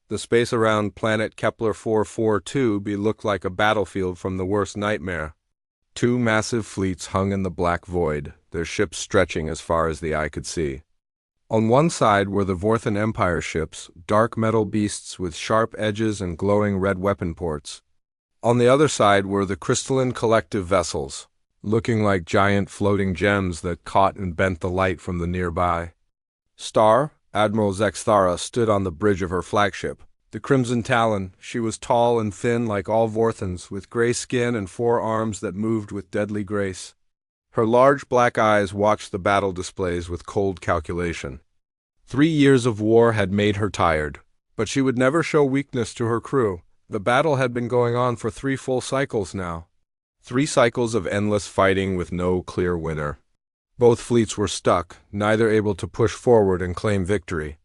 The space around planet Kepler 442b looked like a battlefield from the worst nightmare. Two massive fleets hung in the black void, their ships stretching as far as the eye could see. On one side were the Vorthan Empire ships, dark metal beasts with sharp edges and glowing red weapon ports. On the other side were the crystalline collective vessels, looking like giant floating gems that caught and bent the light from the nearby. Star, Admiral Zexthara, stood on the bridge of her flagship, the Crimson Talon. She was tall and thin like all Vorthans, with gray skin and 4 arms that moved with deadly grace. Her large black eyes watched the battle displays with cold calculation. 3 years of war had made her tired, but she would never show weakness to her crew. The battle had been going on for 3 full cycles now. 3 cycles of endless fighting with no clear winner. Both fleets were stuck, neither able to push forward and claim victory.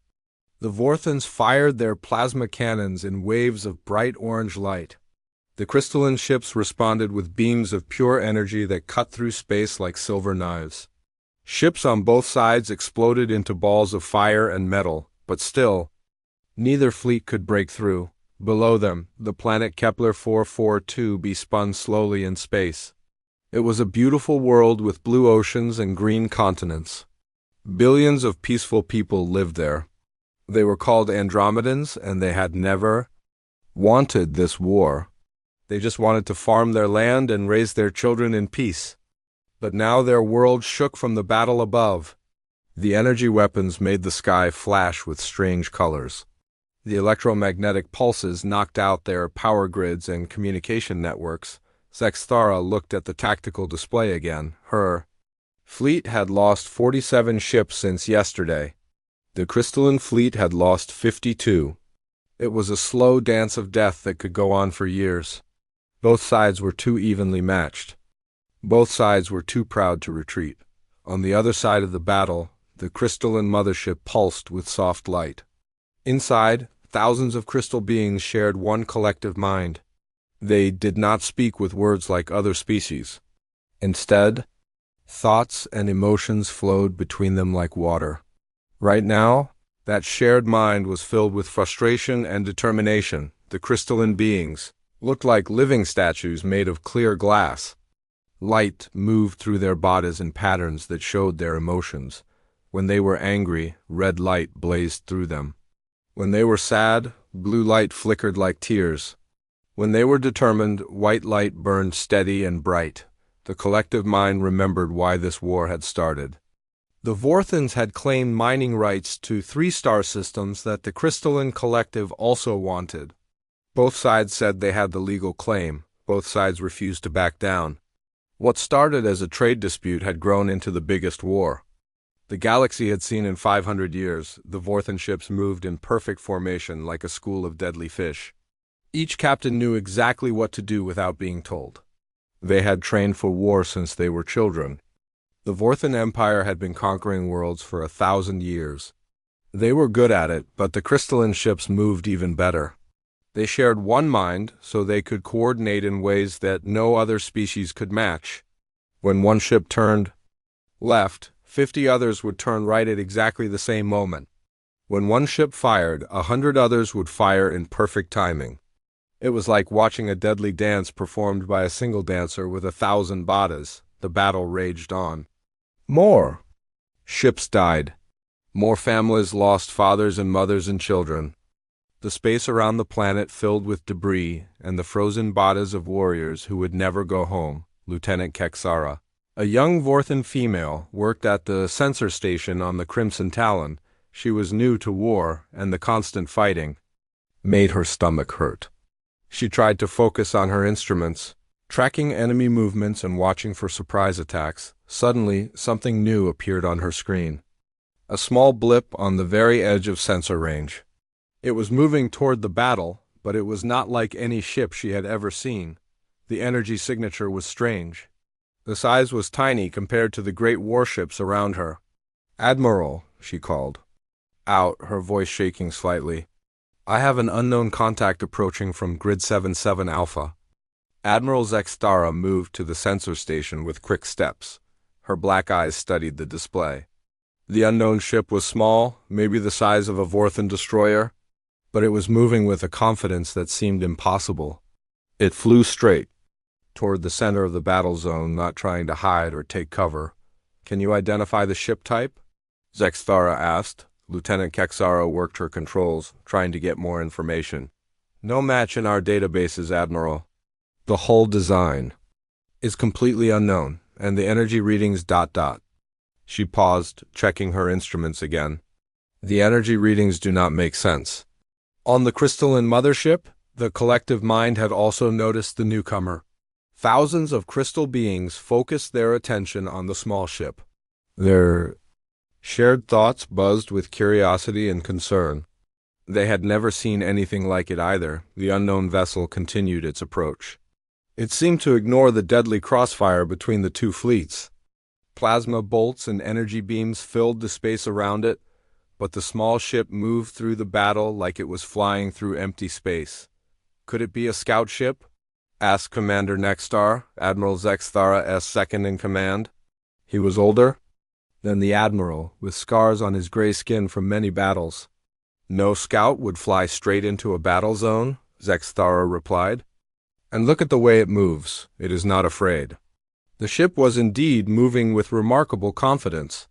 The Vorthans fired their plasma cannons in waves of bright orange light. The crystalline ships responded with beams of pure energy that cut through space like silver knives. Ships on both sides exploded into balls of fire and metal, but still, neither fleet could break through. Below them, the planet Kepler 442b spun slowly in space. It was a beautiful world with blue oceans and green continents. Billions of peaceful people lived there. They were called Andromedans, and they had never wanted this war. They just wanted to farm their land and raise their children in peace. But now their world shook from the battle above. The energy weapons made the sky flash with strange colors. The electromagnetic pulses knocked out their power grids and communication networks. Zexthara looked at the tactical display again. Her fleet had lost 47 ships since yesterday. The crystalline fleet had lost 52. It was a slow dance of death that could go on for years. Both sides were too evenly matched. Both sides were too proud to retreat. On the other side of the battle, the crystalline mothership pulsed with soft light. Inside, thousands of crystal beings shared one collective mind. They did not speak with words like other species. Instead, thoughts and emotions flowed between them like water. Right now, that shared mind was filled with frustration and determination. The crystalline beings looked like living statues made of clear glass. Light moved through their bodies in patterns that showed their emotions. When they were angry, red light blazed through them. When they were sad, blue light flickered like tears. When they were determined, white light burned steady and bright. The collective mind remembered why this war had started. The Vorthans had claimed mining rights to 3 star systems that the crystalline collective also wanted. Both sides said they had the legal claim. Both sides refused to back down. What started as a trade dispute had grown into the biggest war. The galaxy had seen in 500 years. The Vorthan ships moved in perfect formation like a school of deadly fish. Each captain knew exactly what to do without being told. They had trained for war since they were children. The Vorthan Empire had been conquering worlds for 1,000 years. They were good at it, but the crystalline ships moved even better. They shared one mind, so they could coordinate in ways that no other species could match. When one ship turned left, 50 others would turn right at exactly the same moment. When one ship fired, 100 others would fire in perfect timing. It was like watching a deadly dance performed by a single dancer with 1,000 badas. The battle raged on. More ships died. More families lost fathers and mothers and children. The space around the planet filled with debris and the frozen bodies of warriors who would never go home. Lieutenant Kexara, a young Vorthan female, worked at the sensor station on the Crimson Talon. She was new to war, and the constant fighting made her stomach hurt. She tried to focus on her instruments, tracking enemy movements and watching for surprise attacks. Suddenly, something new appeared on her screen. A small blip on the very edge of sensor range. It was moving toward the battle, but it was not like any ship she had ever seen. The energy signature was strange. The size was tiny compared to the great warships around her. "Admiral," she called. Out, her voice shaking slightly. "I have an unknown contact approaching from Grid 77 Alpha." Admiral Zexthara moved to the sensor station with quick steps. Her black eyes studied the display. The unknown ship was small, maybe the size of a Vorthan destroyer. but it was moving with a confidence that seemed impossible. It flew straight toward the center of the battle zone, not trying to hide or take cover. "Can you identify the ship type?" Zexthara asked. Lieutenant Kexara worked her controls, trying to get more information. "No match in our databases, Admiral. The hull design is completely unknown, and the energy readings ... She paused, checking her instruments again. "The energy readings do not make sense." On the crystalline mothership, the collective mind had also noticed the newcomer. Thousands of crystal beings focused their attention on the small ship. Their shared thoughts buzzed with curiosity and concern. They had never seen anything like it either. The unknown vessel continued its approach. It seemed to ignore the deadly crossfire between the two fleets. Plasma bolts and energy beams filled the space around it, but the small ship moved through the battle like it was flying through empty space. "Could it be a scout ship?" asked Commander Nexstar, Admiral Zexthara S. second in command. He was older than the Admiral, with scars on his gray skin from many battles. "No scout would fly straight into a battle zone," Zexthara replied. "And look at the way it moves. It is not afraid." The ship was indeed moving with remarkable confidence.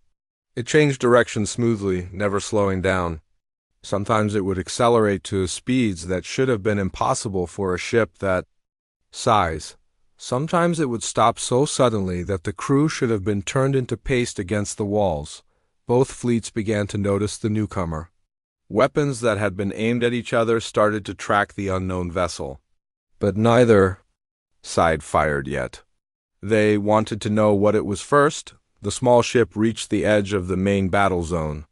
It changed direction smoothly, never slowing down. Sometimes it would accelerate to speeds that should have been impossible for a ship that size. Sometimes it would stop so suddenly that the crew should have been turned into paste against the walls. Both fleets began to notice the newcomer. Weapons that had been aimed at each other started to track the unknown vessel. But neither side fired yet. They wanted to know what it was first. The small ship reached the edge of the main battle zone.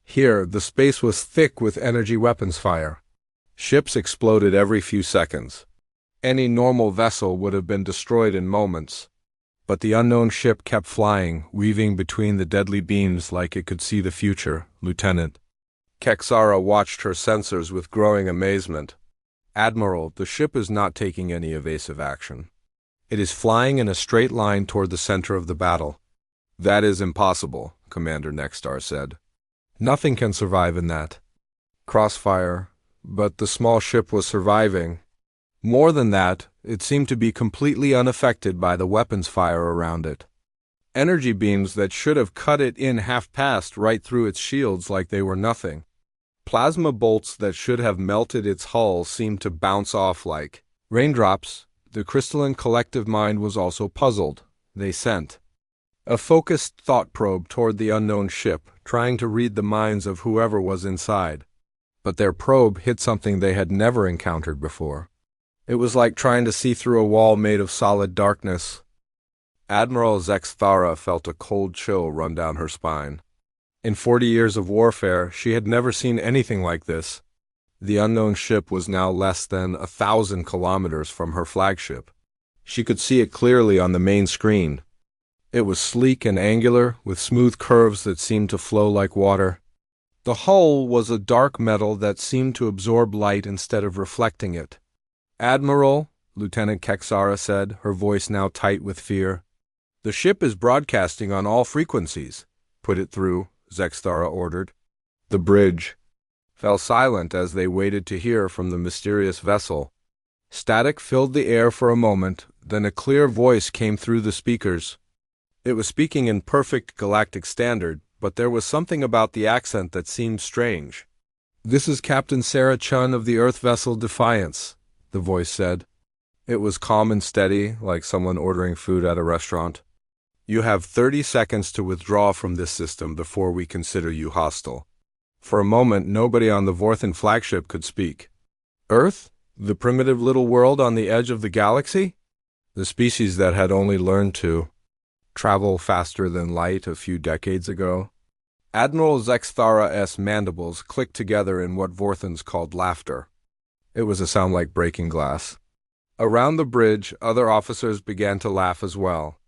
Here, the space was thick with energy weapons fire. Ships exploded every few seconds. Any normal vessel would have been destroyed in moments. But the unknown ship kept flying, weaving between the deadly beams like it could see the future. Lieutenant Kexara watched her sensors with growing amazement. "Admiral, the ship is not taking any evasive action. It is flying in a straight line toward the center of the battle." "That is impossible," Commander Nexstar said. "Nothing can survive in that crossfire." But the small ship was surviving. More than that, it seemed to be completely unaffected by the weapons fire around it. Energy beams that should have cut it in half passed right through its shields like they were nothing. Plasma bolts that should have melted its hull seemed to bounce off like raindrops. The crystalline collective mind was also puzzled. They sent a focused thought probe toward the unknown ship, trying to read the minds of whoever was inside. But their probe hit something they had never encountered before. It was like trying to see through a wall made of solid darkness. Admiral Zexthara felt a cold chill run down her spine. In 40 years of warfare, she had never seen anything like this. The unknown ship was now less than 1,000 kilometers from her flagship. She could see it clearly on the main screen. It was sleek and angular, with smooth curves that seemed to flow like water. The hull was a dark metal that seemed to absorb light instead of reflecting it. "Admiral," Lieutenant Kexara said, her voice now tight with fear. "The ship is broadcasting on all frequencies." "Put it through," Zexthara ordered. The bridge fell silent as they waited to hear from the mysterious vessel. Static filled the air for a moment, then a clear voice came through the speakers. It was speaking in perfect Galactic standard, but there was something about the accent that seemed strange. "This is Captain Sarah Chun of the Earth vessel Defiance," the voice said. It was calm and steady, like someone ordering food at a restaurant. "You have 30 seconds to withdraw from this system before we consider you hostile." For a moment, nobody on the Vorthan flagship could speak. Earth? The primitive little world on the edge of the galaxy? The species that had only learned to travel faster than light a few decades ago? Admiral Zexthara's mandibles clicked together in what Vorthans called laughter. It was a sound like breaking glass. Around the bridge, other officers began to laugh as well.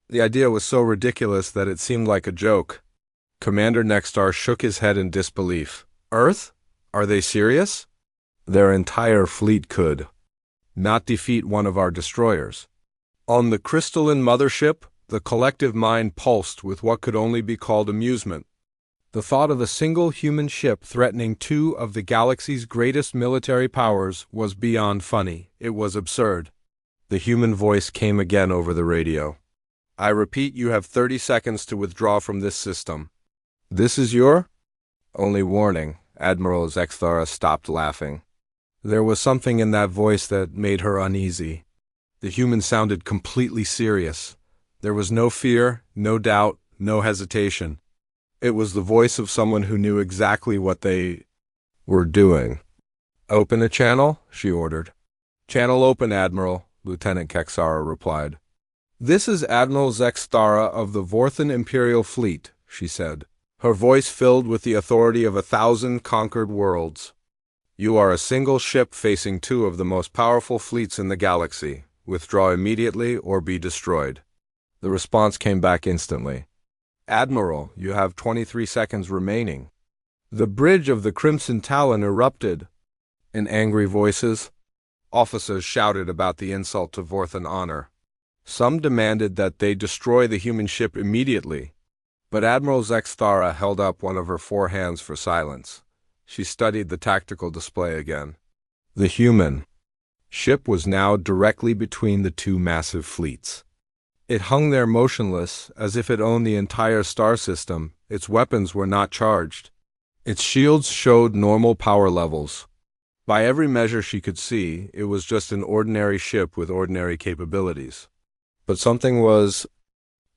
The idea was so ridiculous that it seemed like a joke. Commander Nexstar shook his head in disbelief. "Earth? Are they serious? Their entire fleet could not defeat one of our destroyers." On the crystalline mothership, the collective mind pulsed with what could only be called amusement. The thought of a single human ship threatening two of the galaxy's greatest military powers was beyond funny. It was absurd. The human voice came again over the radio. "I repeat, you have 30 seconds to withdraw from this system." "This is your only warning." Admiral Zexthara stopped laughing. There was something in that voice that made her uneasy. The human sounded completely serious. There was no fear, no doubt, no hesitation. It was the voice of someone who knew exactly what they were doing. "Open a channel," she ordered. "Channel open, Admiral," Lieutenant Kexara replied. "This is Admiral Zexthara of the Vorthan Imperial Fleet," she said, her voice filled with the authority of 1,000 conquered worlds. "You are a single ship facing two of the most powerful fleets in the galaxy. Withdraw immediately or be destroyed." The response came back instantly. "Admiral, you have 23 seconds remaining." The bridge of the Crimson Talon erupted. In angry voices, officers shouted about the insult to Vorthan honor. Some demanded that they destroy the human ship immediately, but Admiral Zexthara held up one of her four hands for silence. She studied the tactical display again. The human ship was now directly between the two massive fleets. It hung there motionless, as if it owned the entire star system. Its weapons were not charged. Its shields showed normal power levels. By every measure she could see, it was just an ordinary ship with ordinary capabilities. But something was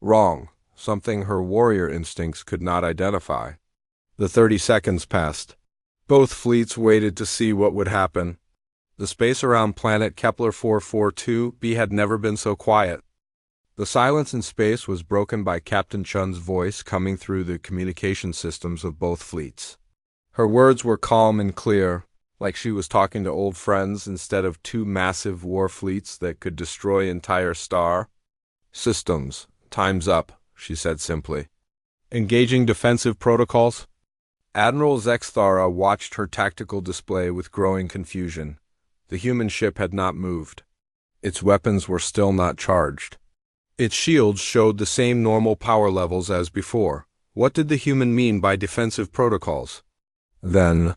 wrong, something her warrior instincts could not identify. The 30 seconds passed. Both fleets waited to see what would happen. The space around planet Kepler 442b had never been so quiet. The silence in space was broken by Captain Chun's voice coming through the communication systems of both fleets. Her words were calm and clear, like she was talking to old friends instead of two massive war fleets that could destroy entire star systems. "Time's up," she said simply. "Engaging defensive protocols?" Admiral Zexthara watched her tactical display with growing confusion. The human ship had not moved. Its weapons were still not charged. Its shields showed the same normal power levels as before. What did the human mean by defensive protocols? Then,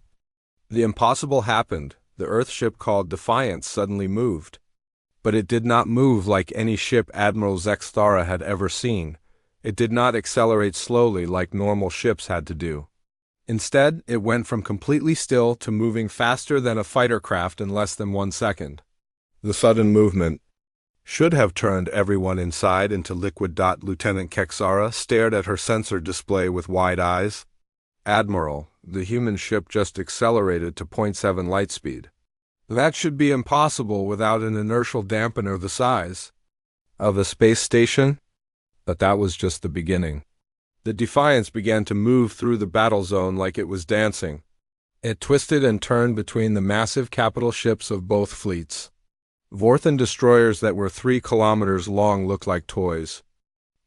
the impossible happened. The Earth ship called Defiance suddenly moved. But it did not move like any ship Admiral Zexthara had ever seen. It did not accelerate slowly like normal ships had to do. Instead, it went from completely still to moving faster than a fighter craft in less than 1 second. The sudden movement should have turned everyone inside into liquid. Lieutenant Kexara stared at her sensor display with wide eyes. "Admiral, the human ship just accelerated to 0.7 light speed. That should be impossible without an inertial dampener the size of a space station." But that was just the beginning. The Defiance began to move through the battle zone like it was dancing. It twisted and turned between the massive capital ships of both fleets. Vorthan destroyers that were 3 kilometers long looked like toys.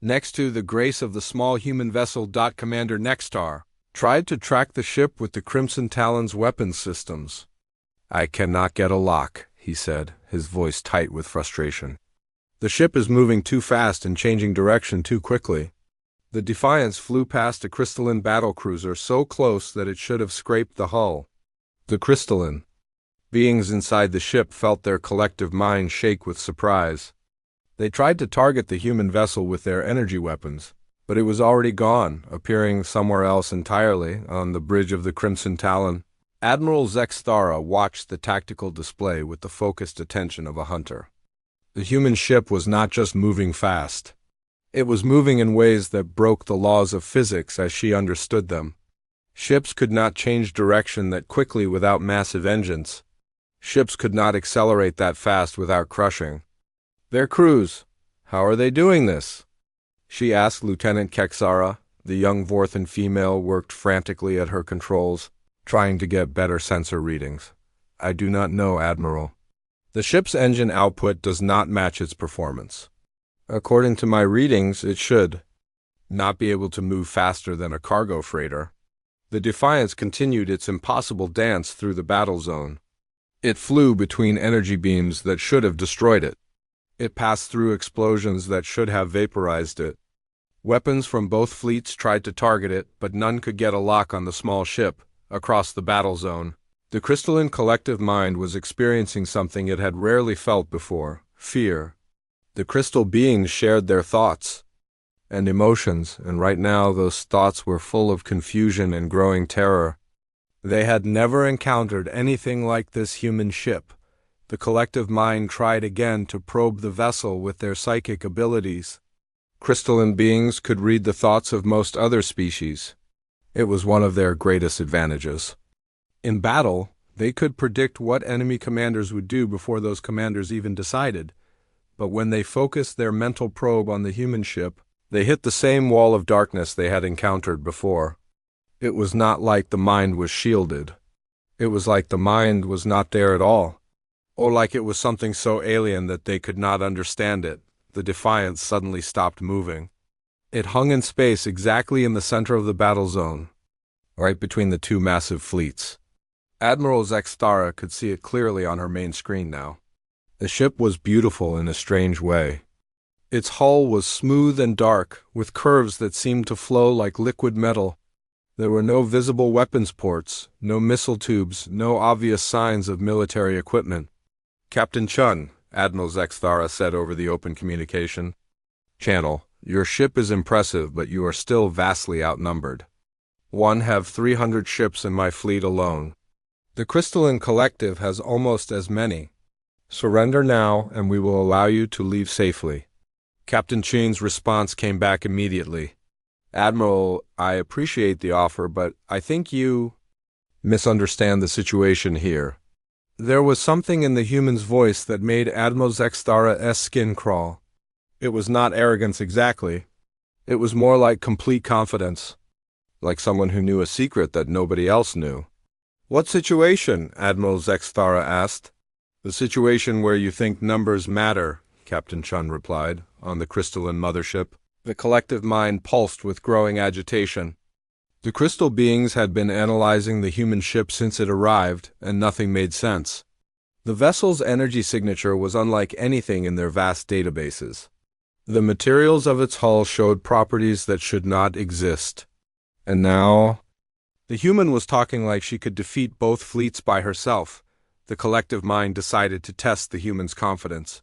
Next to the grace of the small human vessel. Commander Nextar tried to track the ship with the Crimson Talon's weapons systems. "I cannot get a lock," he said, his voice tight with frustration. "The ship is moving too fast and changing direction too quickly." The Defiance flew past a crystalline battlecruiser so close that it should have scraped the hull. The crystalline beings inside the ship felt their collective minds shake with surprise. They tried to target the human vessel with their energy weapons, but it was already gone, appearing somewhere else entirely, on the bridge of the Crimson Talon. Admiral Zexthara watched the tactical display with the focused attention of a hunter. The human ship was not just moving fast. It was moving in ways that broke the laws of physics as she understood them. Ships could not change direction that quickly without massive engines. Ships could not accelerate that fast without crushing their crews. "How are they doing this?" she asked Lieutenant Kexara. The young Vorthan female worked frantically at her controls, trying to get better sensor readings. "I do not know, Admiral. The ship's engine output does not match its performance. According to my readings, it should not be able to move faster than a cargo freighter." The Defiance continued its impossible dance through the battle zone. It flew between energy beams that should have destroyed it. It passed through explosions that should have vaporized it. Weapons from both fleets tried to target it, but none could get a lock on the small ship across the battle zone. The crystalline collective mind was experiencing something it had rarely felt before: fear. The crystal beings shared their thoughts and emotions, and right now those thoughts were full of confusion and growing terror. They had never encountered anything like this human ship. The collective mind tried again to probe the vessel with their psychic abilities. Crystalline beings could read the thoughts of most other species. It was one of their greatest advantages. In battle, they could predict what enemy commanders would do before those commanders even decided. But when they focused their mental probe on the human ship, they hit the same wall of darkness they had encountered before. It was not like the mind was shielded. It was like the mind was not there at all. Or like it was something so alien that they could not understand it. The Defiance suddenly stopped moving. It hung in space exactly in the center of the battle zone, right between the two massive fleets. Admiral Zextara could see it clearly on her main screen now. The ship was beautiful in a strange way. Its hull was smooth and dark, with curves that seemed to flow like liquid metal. There were no visible weapons ports, no missile tubes, no obvious signs of military equipment. "Captain Chun," Admiral Zextara said over the open communication channel, "your ship is impressive, but you are still vastly outnumbered. I have 300 ships in my fleet alone. The Crystalline Collective has almost as many. Surrender now, and we will allow you to leave safely." Captain Chun's response came back immediately. "Admiral, I appreciate the offer, but I think you misunderstand the situation here." There was something in the human's voice that made Admiral Zextara's skin crawl. It was not arrogance exactly. It was more like complete confidence, like someone who knew a secret that nobody else knew. "What situation?" Admiral Zextara asked. "The situation where you think numbers matter," Captain Chun replied, on the crystalline mothership. The collective mind pulsed with growing agitation. The crystal beings had been analyzing the human ship since it arrived, and nothing made sense. The vessel's energy signature was unlike anything in their vast databases. The materials of its hull showed properties that should not exist. And now, the human was talking like she could defeat both fleets by herself. The collective mind decided to test the human's confidence.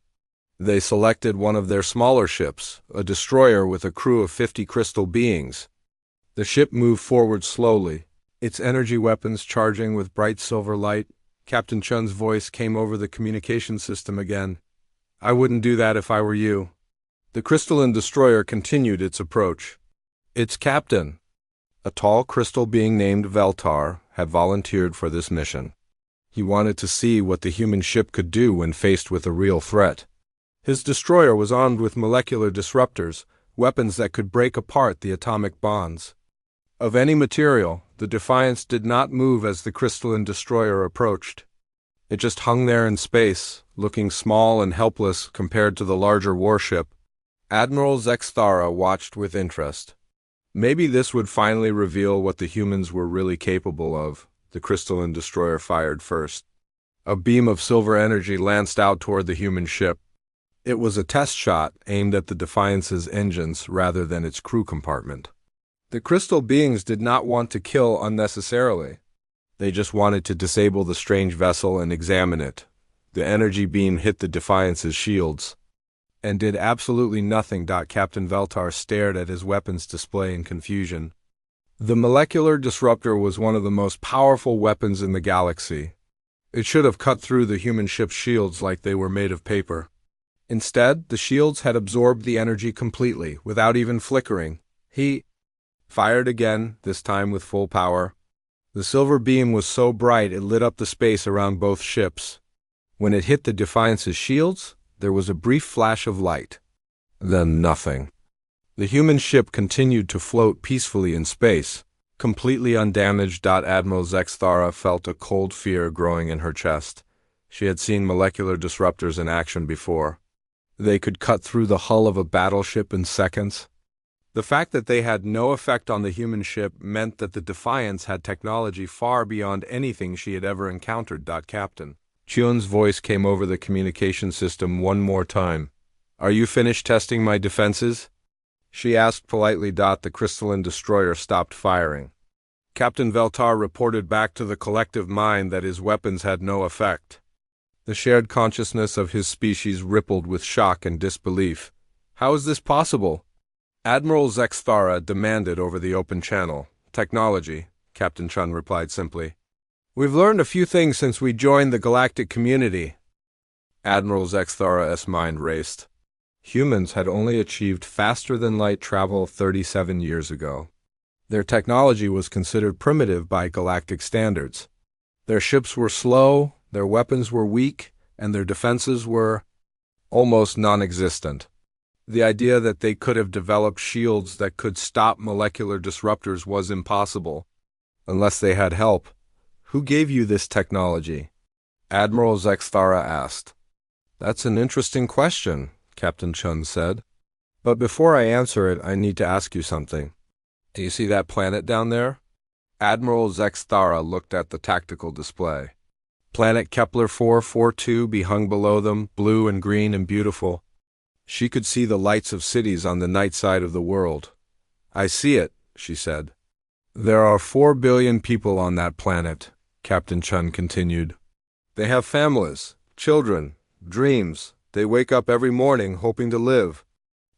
They selected one of their smaller ships, a destroyer with a crew of 50 crystal beings. The ship moved forward slowly, its energy weapons charging with bright silver light. Captain Chun's voice came over the communication system again. "I wouldn't do that if I were you." The crystalline destroyer continued its approach. Its captain, a tall crystal being named Veltar, had volunteered for this mission. He wanted to see what the human ship could do when faced with a real threat. His destroyer was armed with molecular disruptors, weapons that could break apart the atomic bonds. Of any material, the Defiance did not move as the crystalline destroyer approached. It just hung there in space, looking small and helpless compared to the larger warship. Admiral Zextara watched with interest. Maybe this would finally reveal what the humans were really capable of. The crystalline destroyer fired first. A beam of silver energy lanced out toward the human ship. It was a test shot aimed at the Defiance's engines rather than its crew compartment. The crystal beings did not want to kill unnecessarily. They just wanted to disable the strange vessel and examine it. The energy beam hit the Defiance's shields and did absolutely nothing. Captain Veltar stared at his weapons display in confusion. The molecular disruptor was one of the most powerful weapons in the galaxy. It should have cut through the human ship's shields like they were made of paper. Instead, the shields had absorbed the energy completely, without even flickering. He fired again, this time with full power. The silver beam was so bright it lit up the space around both ships. When it hit the Defiance's shields, there was a brief flash of light. Then nothing. The human ship continued to float peacefully in space, completely undamaged. Admiral Zextara felt a cold fear growing in her chest. She had seen molecular disruptors in action before. They could cut through the hull of a battleship in seconds. The fact that they had no effect on the human ship meant that the Defiance had technology far beyond anything she had ever encountered. Captain Chun's voice came over the communication system one more time. "Are you finished testing my defenses?" she asked politely. The crystalline destroyer stopped firing. Captain Veltar reported back to the collective mind that his weapons had no effect. The shared consciousness of his species rippled with shock and disbelief. How is this possible? Admiral Zexthara demanded over the open channel. Technology, Captain Chun replied simply. We've learned a few things since we joined the galactic community. Admiral Zexthara's mind raced. Humans had only achieved faster-than-light travel 37 years ago. Their technology was considered primitive by galactic standards. Their ships were slow, their weapons were weak, and their defenses were almost non-existent. The idea that they could have developed shields that could stop molecular disruptors was impossible. Unless they had help. Who gave you this technology? Admiral Zexthara asked. That's an interesting question, Captain Chun said. But before I answer it, I need to ask you something. Do you see that planet down there? Admiral Zexthara looked at the tactical display. Planet Kepler 442 be hung below them, blue and green and beautiful. She could see the lights of cities on the night side of the world. I see it, she said. There are 4 billion people on that planet, Captain Chun continued. They have families, children, dreams. They wake up every morning hoping to live.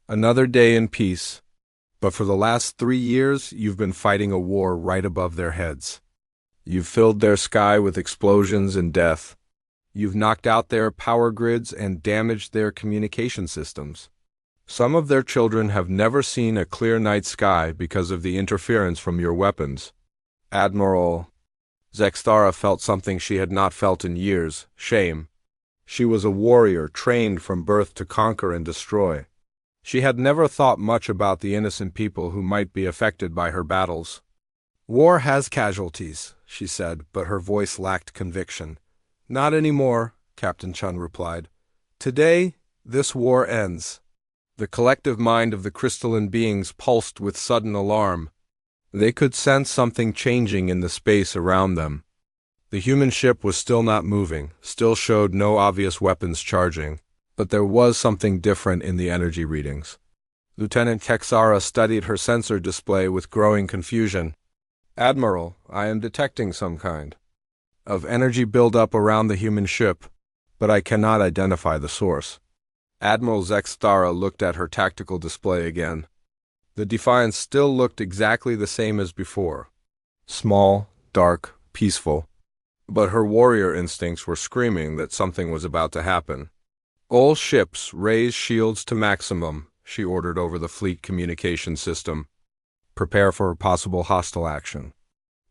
Another day in peace. But for the last 3 years, you've been fighting a war right above their heads. You've filled their sky with explosions and death. You've knocked out their power grids and damaged their communication systems. Some of their children have never seen a clear night sky because of the interference from your weapons. Admiral Zexthara felt something she had not felt in years, shame. She was a warrior trained from birth to conquer and destroy. She had never thought much about the innocent people who might be affected by her battles. War has casualties, she said, but her voice lacked conviction. Not anymore, Captain Chun replied. Today, this war ends. The collective mind of the crystalline beings pulsed with sudden alarm. They could sense something changing in the space around them. The human ship was still not moving, still showed no obvious weapons charging, but there was something different in the energy readings. Lieutenant Kexara studied her sensor display with growing confusion. Admiral, I am detecting some kind of energy buildup around the human ship, but I cannot identify the source. Admiral Zexthara looked at her tactical display again. The Defiance still looked exactly the same as before. Small, dark, peaceful. But her warrior instincts were screaming that something was about to happen. All ships raise shields to maximum, she ordered over the fleet communication system. Prepare for possible hostile action.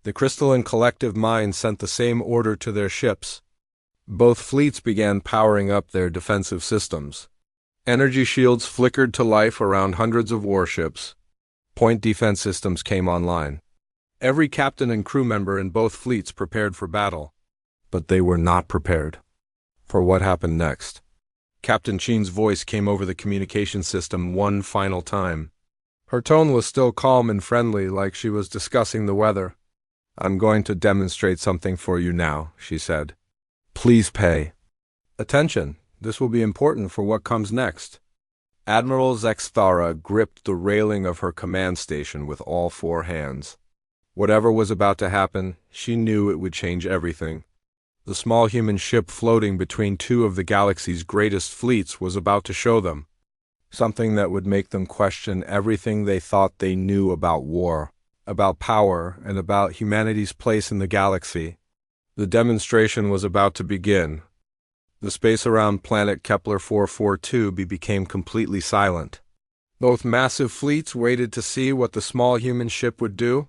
The crystalline collective mind sent the same order to their ships. Both fleets began powering up their defensive systems. Energy shields flickered to life around hundreds of warships. Point defense systems came online. Every captain and crew member in both fleets prepared for battle. But they were not prepared for what happened next. Captain Chin's voice came over the communication system one final time. Her tone was still calm and friendly, like she was discussing the weather. I'm going to demonstrate something for you now, she said. Please pay attention. This will be important for what comes next. Admiral Zexthara gripped the railing of her command station with all 4 hands. Whatever was about to happen, she knew it would change everything. The small human ship floating between 2 of the galaxy's greatest fleets was about to show them something that would make them question everything they thought they knew about war, about power, and about humanity's place in the galaxy. The demonstration was about to begin. The space around planet Kepler 442 became completely silent. Both massive fleets waited to see what the small human ship would do.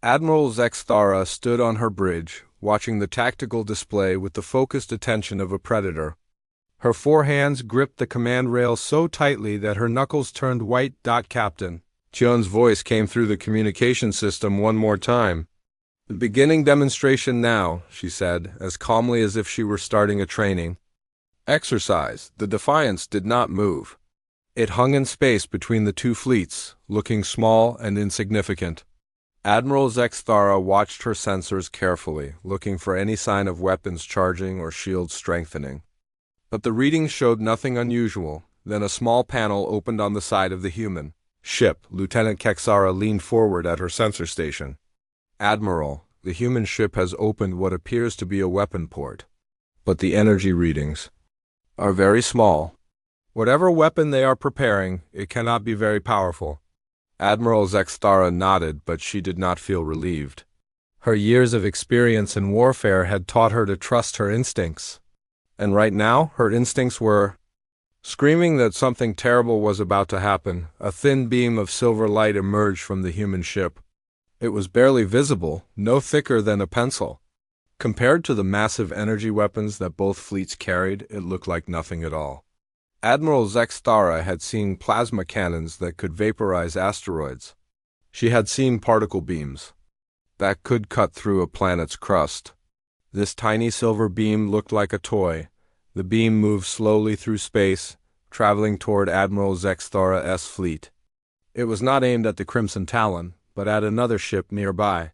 Admiral Zexthara stood on her bridge, watching the tactical display with the focused attention of a predator. Her 4 hands gripped the command rail so tightly that her knuckles turned white. Captain Chun's voice came through the communication system one more time. The beginning demonstration now, she said, as calmly as if she were starting a training. Exercise. The Defiance did not move. It hung in space between the 2 fleets, looking small and insignificant. Admiral Zexthara watched her sensors carefully, looking for any sign of weapons charging or shields strengthening. But the readings showed nothing unusual. Then a small panel opened on the side of the human Ship. Lieutenant Kexara leaned forward at her sensor station. Admiral, the human ship has opened what appears to be a weapon port. But the energy readings are very small. Whatever weapon they are preparing, it cannot be very powerful. Admiral Zextara nodded, but she did not feel relieved. Her years of experience in warfare had taught her to trust her instincts. And right now, her instincts were screaming that something terrible was about to happen. A thin beam of silver light emerged from the human ship. It was barely visible, no thicker than a pencil. Compared to the massive energy weapons that both fleets carried, it looked like nothing at all. Admiral Zextara had seen plasma cannons that could vaporize asteroids. She had seen particle beams that could cut through a planet's crust. This tiny silver beam looked like a toy. The beam moved slowly through space, traveling toward Admiral Zextara's fleet. It was not aimed at the Crimson Talon, but at another ship nearby.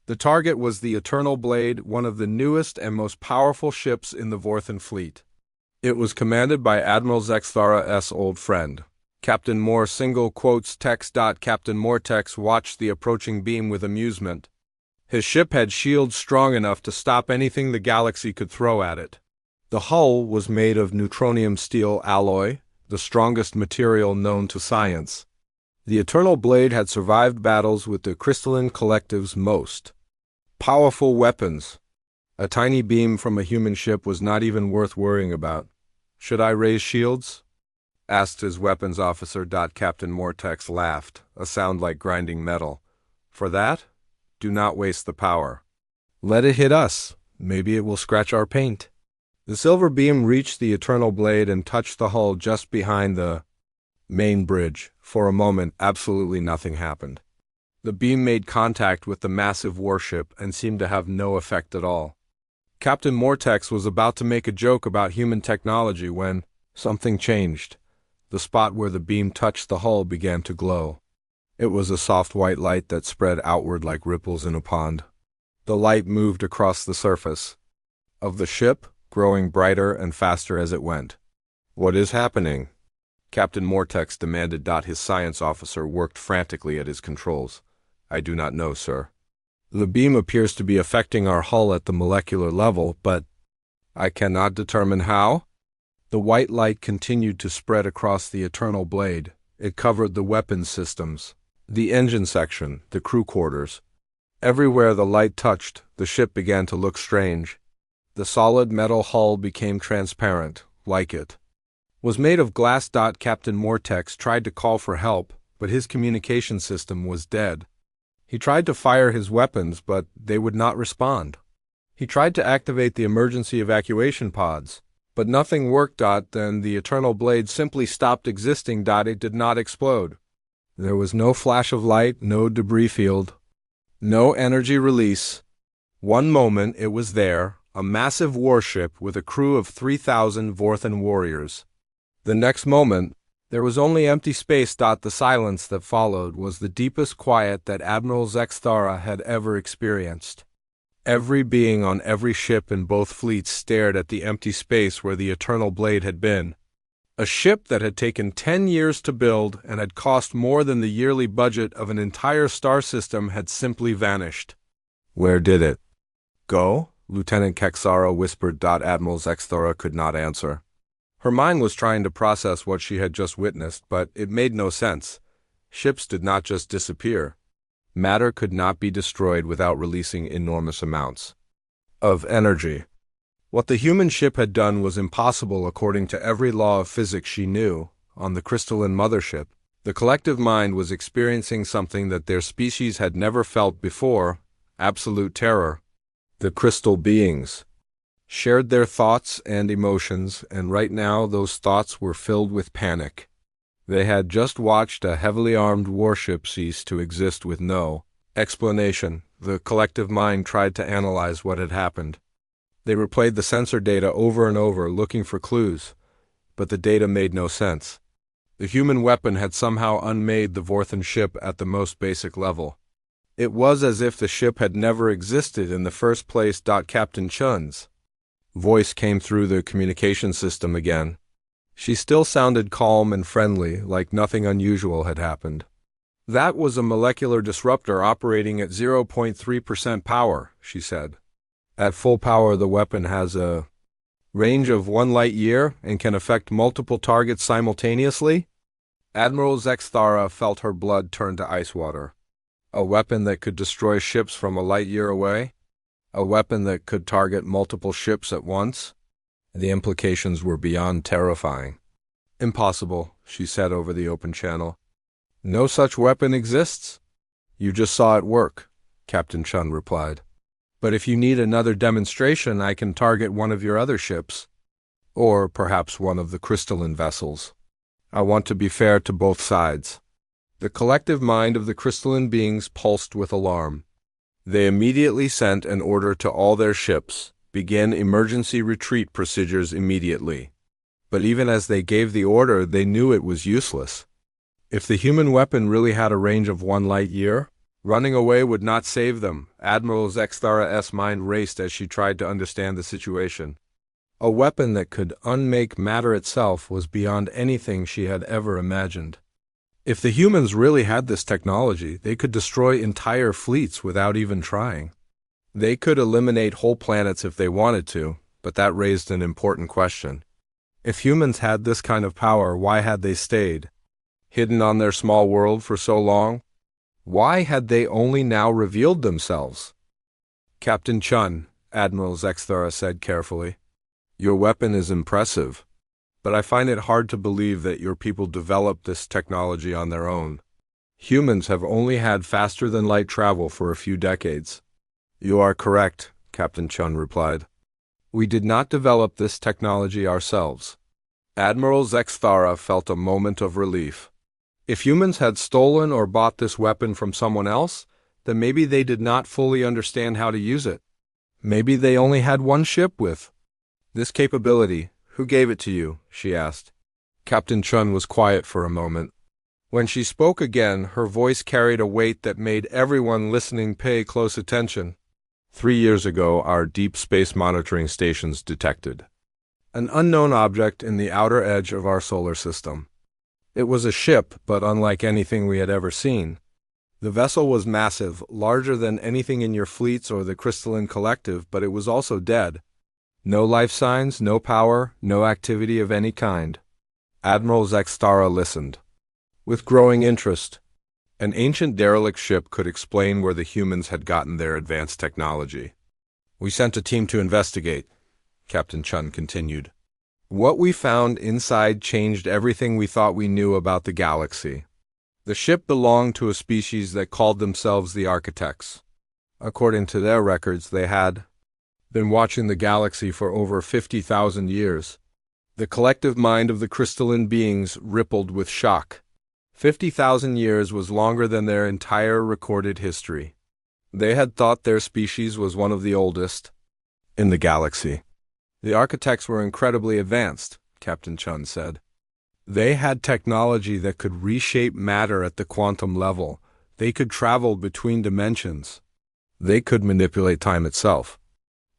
The target was the Eternal Blade, one of the newest and most powerful ships in the Vorthan fleet. It was commanded by Admiral Zextara's old friend, Captain Moore. Single quotes text. Captain Mortex watched the approaching beam with amusement. His ship had shields strong enough to stop anything the galaxy could throw at it. The hull was made of neutronium steel alloy, the strongest material known to science. The Eternal Blade had survived battles with the crystalline collective's most powerful weapons. A tiny beam from a human ship was not even worth worrying about. "Should I raise shields?" asked his weapons officer. Captain Mortex laughed, a sound like grinding metal. "For that? Do not waste the power. Let it hit us. Maybe it will scratch our paint." The silver beam reached the Eternal Blade and touched the hull just behind the main bridge. For a moment, absolutely nothing happened. The beam made contact with the massive warship and seemed to have no effect at all. Captain Mortex was about to make a joke about human technology when something changed. The spot where the beam touched the hull began to glow. It was a soft white light that spread outward like ripples in a pond. The light moved across the surface of the ship, growing brighter and faster as it went. "What is happening?" Captain Mortex demanded. His science officer worked frantically at his controls. "I do not know, sir. The beam appears to be affecting our hull at the molecular level, but I cannot determine how." The white light continued to spread across the Eternal Blade. It covered the weapons systems, the engine section, the crew quarters. Everywhere the light touched, the ship began to look strange. The solid metal hull became transparent, like it was made of glass. Captain Mortex tried to call for help, but his communication system was dead. He tried to fire his weapons, but they would not respond. He tried to activate the emergency evacuation pods, but nothing worked. Then the Eternal Blade simply stopped existing. It did not explode. There was no flash of light, no debris field, no energy release. One moment it was there, a massive warship with a crew of 3,000 Vorthan warriors. The next moment, there was only empty space. The silence that followed was the deepest quiet that Admiral Zextara had ever experienced. Every being on every ship in both fleets stared at the empty space where the Eternal Blade had been. A ship that had taken 10 years to build and had cost more than the yearly budget of an entire star system had simply vanished. "Where did it go?" Lieutenant Kexara whispered. Admiral Zextara could not answer. Her mind was trying to process what she had just witnessed, but it made no sense. Ships did not just disappear. Matter could not be destroyed without releasing enormous amounts of energy. What the human ship had done was impossible according to every law of physics she knew. On the crystalline mothership, the collective mind was experiencing something that their species had never felt before: absolute terror. The crystal beings shared their thoughts and emotions, and right now those thoughts were filled with panic. They had just watched a heavily armed warship cease to exist with no explanation. The collective mind tried to analyze what had happened. They replayed the sensor data over and over, looking for clues, but the data made no sense. The human weapon had somehow unmade the Vorthan ship at the most basic level. It was as if the ship had never existed in the first place. Captain Chun's voice came through the communication system again. She still sounded calm and friendly, like nothing unusual had happened. That was a molecular disruptor operating at 0.3% power, she said. At full power, the weapon has a range of 1 light year and can affect multiple targets simultaneously. Admiral Zexthara felt her blood turn to ice water. A weapon that could destroy ships from a light year away? A weapon that could target multiple ships at once? The implications were beyond terrifying. Impossible, she said over the open channel. No such weapon exists. You just saw it work, Captain Chun replied. But if you need another demonstration, I can target one of your other ships. Or perhaps one of the crystalline vessels. I want to be fair to both sides. The collective mind of the crystalline beings pulsed with alarm. They immediately sent an order to all their ships, begin emergency retreat procedures immediately. But even as they gave the order, they knew it was useless. If the human weapon really had a range of 1 light year, running away would not save them. Admiral Zexthara's mind raced as she tried to understand the situation. A weapon that could unmake matter itself was beyond anything she had ever imagined. If the humans really had this technology, they could destroy entire fleets without even trying. They could eliminate whole planets if they wanted to, but that raised an important question. If humans had this kind of power, why had they stayed hidden on their small world for so long? Why had they only now revealed themselves? Captain Chun, Admiral Zexthara said carefully, your weapon is impressive, but I find it hard to believe that your people developed this technology on their own. Humans have only had faster-than-light travel for a few decades. You are correct, Captain Chun replied. We did not develop this technology ourselves. Admiral Zexthara felt a moment of relief. If humans had stolen or bought this weapon from someone else, then maybe they did not fully understand how to use it. Maybe they only had one ship with this capability. Who gave it to you? She asked. Captain Chun was quiet for a moment. When she spoke again, her voice carried a weight that made everyone listening pay close attention. 3 years ago, our deep space monitoring stations detected an unknown object in the outer edge of our solar system. It was a ship, but unlike anything we had ever seen. The vessel was massive, larger than anything in your fleets or the Crystalline Collective, but it was also dead. No life signs, no power, no activity of any kind. Admiral Zexthara listened with growing interest. An ancient derelict ship could explain where the humans had gotten their advanced technology. We sent a team to investigate, Captain Chun continued. What we found inside changed everything we thought we knew about the galaxy. The ship belonged to a species that called themselves the Architects. According to their records, they had been watching the galaxy for over 50,000 years. The collective mind of the crystalline beings rippled with shock. 50,000 years was longer than their entire recorded history. They had thought their species was one of the oldest in the galaxy. The Architects were incredibly advanced, Captain Chun said. They had technology that could reshape matter at the quantum level. They could travel between dimensions. They could manipulate time itself.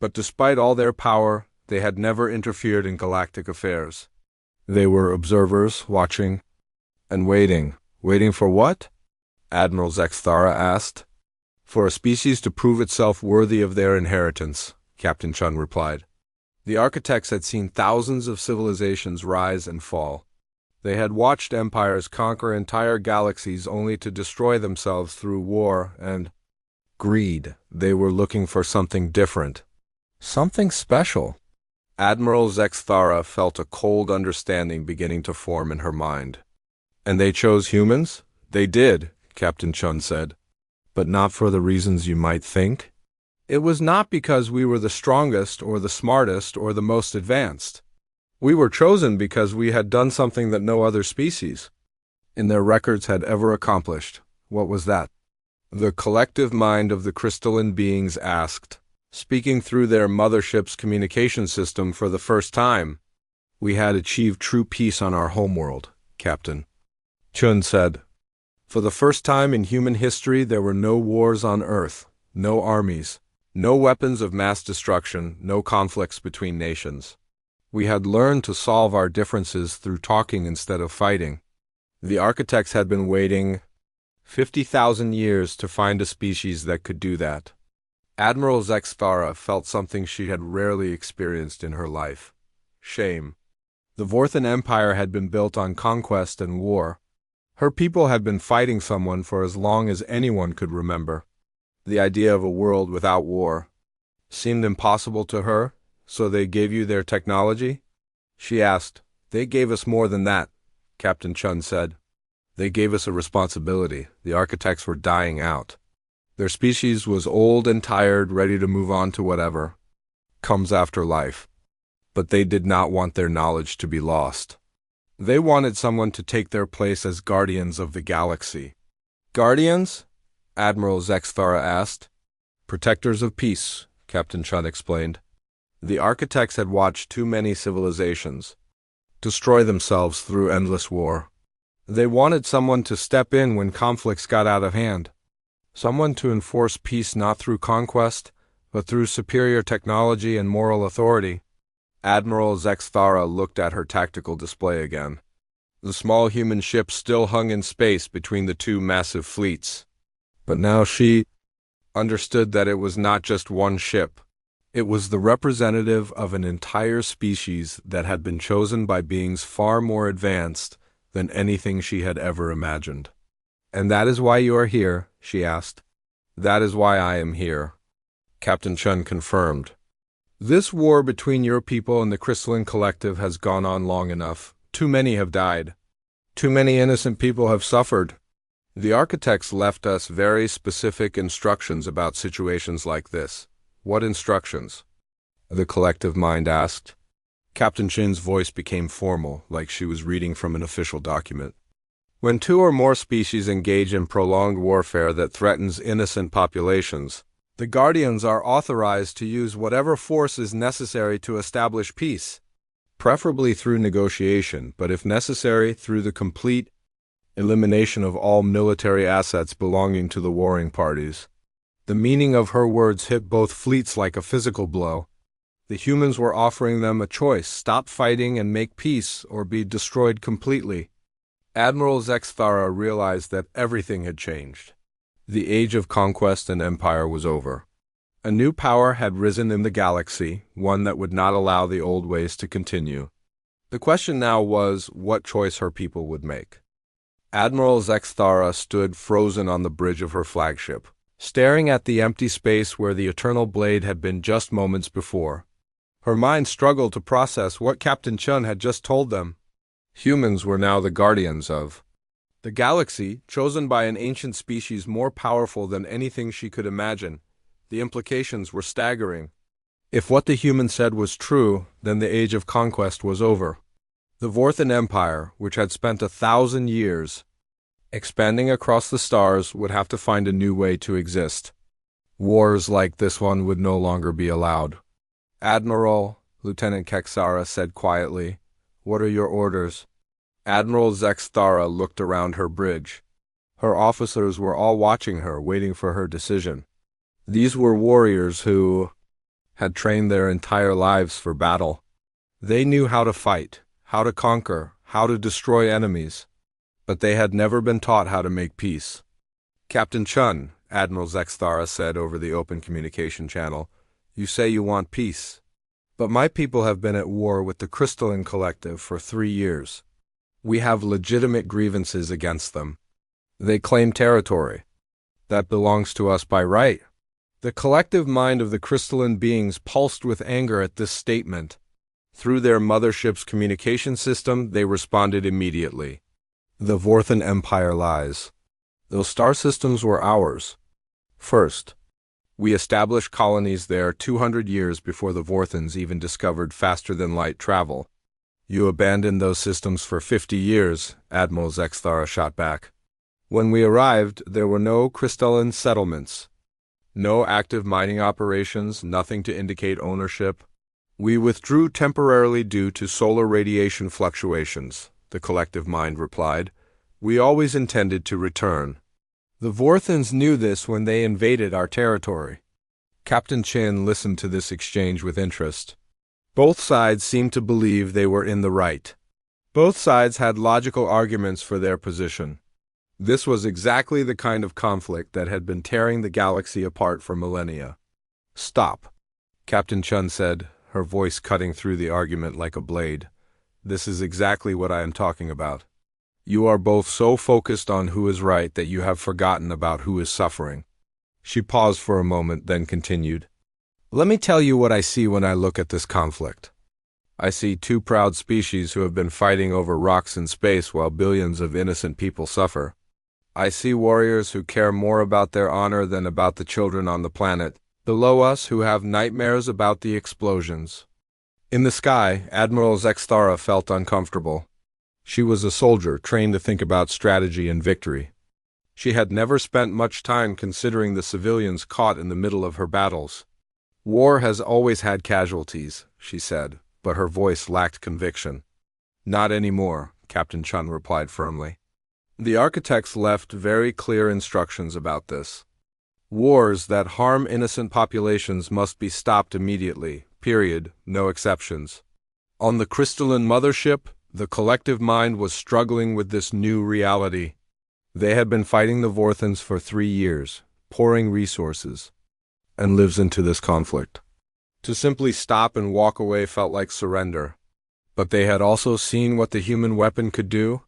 But despite all their power, they had never interfered in galactic affairs. They were observers, watching and waiting. Waiting for what? Admiral Zexthara asked. For a species to prove itself worthy of their inheritance, Captain Chun replied. The Architects had seen thousands of civilizations rise and fall. They had watched empires conquer entire galaxies only to destroy themselves through war and greed. They were looking for something different. Something special. Admiral Zexthara felt a cold understanding beginning to form in her mind. And they chose humans? They did, Captain Chun said. But not for the reasons you might think. It was not because we were the strongest or the smartest or the most advanced. We were chosen because we had done something that no other species in their records had ever accomplished. What was that? The collective mind of the crystalline beings asked, speaking through their mothership's communication system for the first time. We had achieved true peace on our homeworld, Captain Chun said. For the first time in human history, there were no wars on Earth, no armies, no weapons of mass destruction, no conflicts between nations. We had learned to solve our differences through talking instead of fighting. The architects had been waiting 50,000 years to find a species that could do that. Admiral Zexthara felt something she had rarely experienced in her life: shame. The Vorthan Empire had been built on conquest and war. Her people had been fighting someone for as long as anyone could remember. The idea of a world without war seemed impossible to her. So they gave you their technology? She asked. They gave us more than that, Captain Chun said. They gave us a responsibility. The architects were dying out. Their species was old and tired, ready to move on to whatever comes after life. But they did not want their knowledge to be lost. They wanted someone to take their place as guardians of the galaxy. Guardians? Admiral Zexthara asked. Protectors of peace, Captain Chun explained. The architects had watched too many civilizations destroy themselves through endless war. They wanted someone to step in when conflicts got out of hand. Someone to enforce peace not through conquest, but through superior technology and moral authority. Admiral Zexthara looked at her tactical display again. The small human ship still hung in space between the two massive fleets. But now she understood that it was not just one ship. It was the representative of an entire species that had been chosen by beings far more advanced than anything she had ever imagined. And that is why you are here, she asked. That is why I am here, Captain Chun confirmed. This war between your people and the Crystalline Collective has gone on long enough. Too many have died. Too many innocent people have suffered. The architects left us very specific instructions about situations like this. What instructions? The collective mind asked. Captain Chin's voice became formal, like she was reading from an official document. When two or more species engage in prolonged warfare that threatens innocent populations, the Guardians are authorized to use whatever force is necessary to establish peace, preferably through negotiation, but if necessary, through the complete elimination of all military assets belonging to the warring parties. The meaning of her words hit both fleets like a physical blow. The humans were offering them a choice: stop fighting and make peace, or be destroyed completely. Admiral Zexthara realized that everything had changed. The age of conquest and empire was over. A new power had risen in the galaxy, one that would not allow the old ways to continue. The question now was what choice her people would make. Admiral Zexthara stood frozen on the bridge of her flagship, staring at the empty space where the Eternal Blade had been just moments before. Her mind struggled to process what Captain Chun had just told them. Humans were now the guardians of the galaxy, chosen by an ancient species more powerful than anything she could imagine. The implications were staggering. If what the human said was true, then the age of conquest was over. The Vorthan Empire, which had spent 1,000 years expanding across the stars, would have to find a new way to exist. Wars like this one would no longer be allowed. Admiral, Lieutenant Kexara said quietly, "What are your orders?" Admiral Zexthara looked around her bridge. Her officers were all watching her, waiting for her decision. These were warriors who had trained their entire lives for battle. They knew how to fight, how to conquer, how to destroy enemies, but they had never been taught how to make peace. "Captain Chun," Admiral Zexthara said over the open communication channel, "you say you want peace. But my people have been at war with the Crystalline Collective for 3 years. We have legitimate grievances against them. They claim territory that belongs to us by right." The collective mind of the crystalline beings pulsed with anger at this statement. Through their mothership's communication system, they responded immediately. The Vorthan Empire lies. Those star systems were ours. First, we established colonies there 200 years before the Vorthans even discovered faster-than-light travel. You abandoned those systems for 50 years, Admiral Zexthara shot back. When we arrived, there were no crystalline settlements. No active mining operations, nothing to indicate ownership. We withdrew temporarily due to solar radiation fluctuations, the collective mind replied. We always intended to return. The Vorthans knew this when they invaded our territory. Captain Chin listened to this exchange with interest. Both sides seemed to believe they were in the right. Both sides had logical arguments for their position. This was exactly the kind of conflict that had been tearing the galaxy apart for millennia. "Stop," Captain Chun said, her voice cutting through the argument like a blade. "This is exactly what I am talking about. You are both so focused on who is right that you have forgotten about who is suffering." She paused for a moment, then continued. "Let me tell you what I see when I look at this conflict. I see two proud species who have been fighting over rocks in space while billions of innocent people suffer. I see warriors who care more about their honor than about the children on the planet below us who have nightmares about the explosions." In the sky, Admiral Zexthara felt uncomfortable. She was a soldier trained to think about strategy and victory. She had never spent much time considering the civilians caught in the middle of her battles. "War has always had casualties," she said, but her voice lacked conviction. "Not anymore," Captain Chun replied firmly. "The architects left very clear instructions about this. Wars that harm innocent populations must be stopped immediately, period, no exceptions." On the crystalline mothership, the collective mind was struggling with this new reality. They had been fighting the Vorthans for 3 years, pouring resources and lives into this conflict. To simply stop and walk away felt like surrender. But they had also seen what the human weapon could do.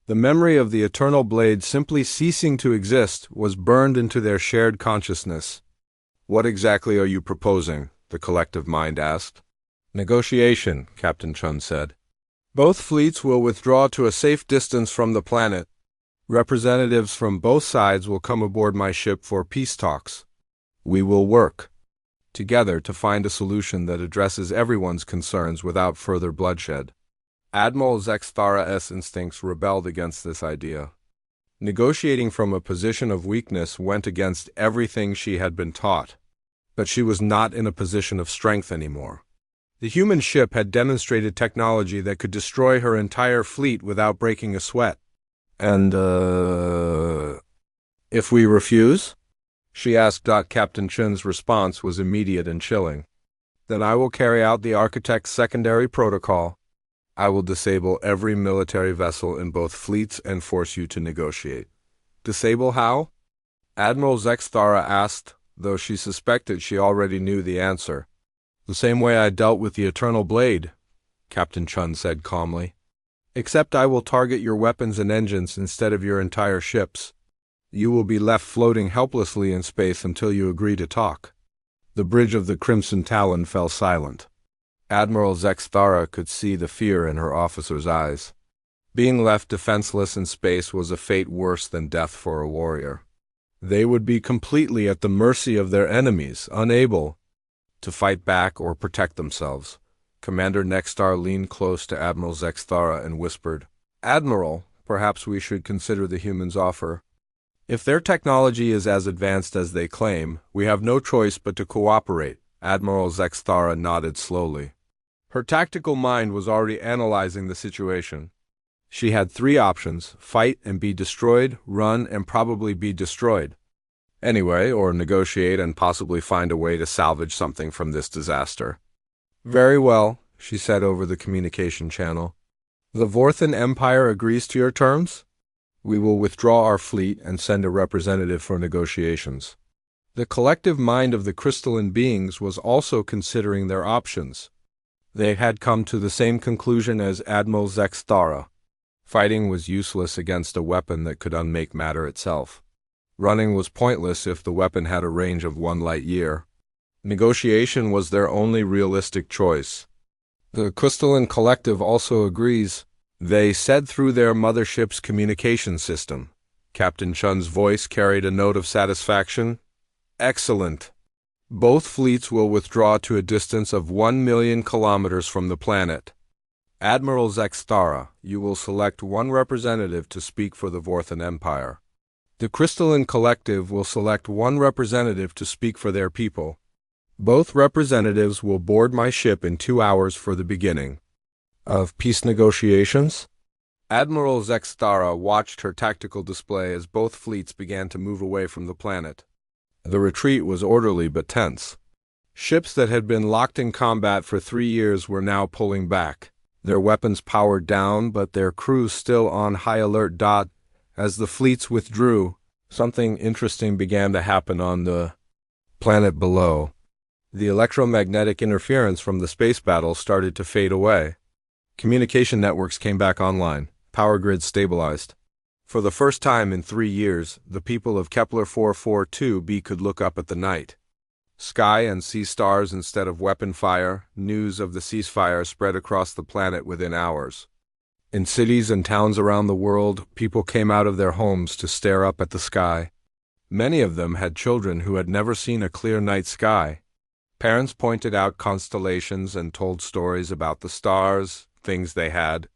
The memory of the eternal blade simply ceasing to exist was burned into their shared consciousness. "What exactly are you proposing?" the collective mind asked. "Negotiation," Captain Chun said. "Both fleets will withdraw to a safe distance from the planet. Representatives from both sides will come aboard my ship for peace talks. We will work together to find a solution that addresses everyone's concerns without further bloodshed." Admiral Zexthara's instincts rebelled against this idea. Negotiating from a position of weakness went against everything she had been taught. But she was not in a position of strength anymore. The human ship had demonstrated technology that could destroy her entire fleet without breaking a sweat. "And, if we refuse?" she asked. Captain Chun's response was immediate and chilling. "Then I will carry out the architect's secondary protocol. I will disable every military vessel in both fleets and force you to negotiate." "Disable how?" Admiral Zexthara asked, though she suspected she already knew the answer. "The same way I dealt with the Eternal Blade," Captain Chun said calmly. "Except I will target your weapons and engines instead of your entire ships. You will be left floating helplessly in space until you agree to talk." The bridge of the Crimson Talon fell silent. Admiral Zexthara could see the fear in her officer's eyes. Being left defenseless in space was a fate worse than death for a warrior. They would be completely at the mercy of their enemies, unable to fight back or protect themselves. Commander Nexstar leaned close to Admiral Zexthara and whispered, "Admiral, perhaps we should consider the humans' offer. If their technology is as advanced as they claim, we have no choice but to cooperate." Admiral Zexthara nodded slowly. Her tactical mind was already analyzing the situation. She had 3 options: fight and be destroyed, run and probably be destroyed. Anyway, or negotiate and possibly find a way to salvage something from this disaster. "Very well," she said over the communication channel. "The Vorthan Empire agrees to your terms? We will withdraw our fleet and send a representative for negotiations." The collective mind of the crystalline beings was also considering their options. They had come to the same conclusion as Admiral Zexthara. Fighting was useless against a weapon that could unmake matter itself. Running was pointless if the weapon had a range of 1 light year. Negotiation was their only realistic choice. The crystalline collective also agrees, they said through their mothership's communication system. Captain Chun's voice carried a note of satisfaction. "Excellent. Both fleets will withdraw to a distance of 1 million kilometers from the planet. Admiral Zexthara, you will select 1 representative to speak for the Vorthan Empire. The crystalline collective will select 1 representative to speak for their people. Both representatives will board my ship in 2 hours for the beginning of peace negotiations." Admiral Zexthara watched her tactical display as both fleets began to move away from the planet. The retreat was orderly but tense. Ships that had been locked in combat for 3 years were now pulling back, their weapons powered down but their crews still on high alert. As the fleets withdrew, something interesting began to happen on the planet below. The electromagnetic interference from the space battle started to fade away. Communication networks came back online, power grids stabilized. For the first time in 3 years, the people of Kepler 442b could look up at the night sky and see stars instead of weapon fire. News of the ceasefire spread across the planet within hours. In cities and towns around the world, people came out of their homes to stare up at the sky. Many of them had children who had never seen a clear night sky. Parents pointed out constellations and told stories about the stars, things they had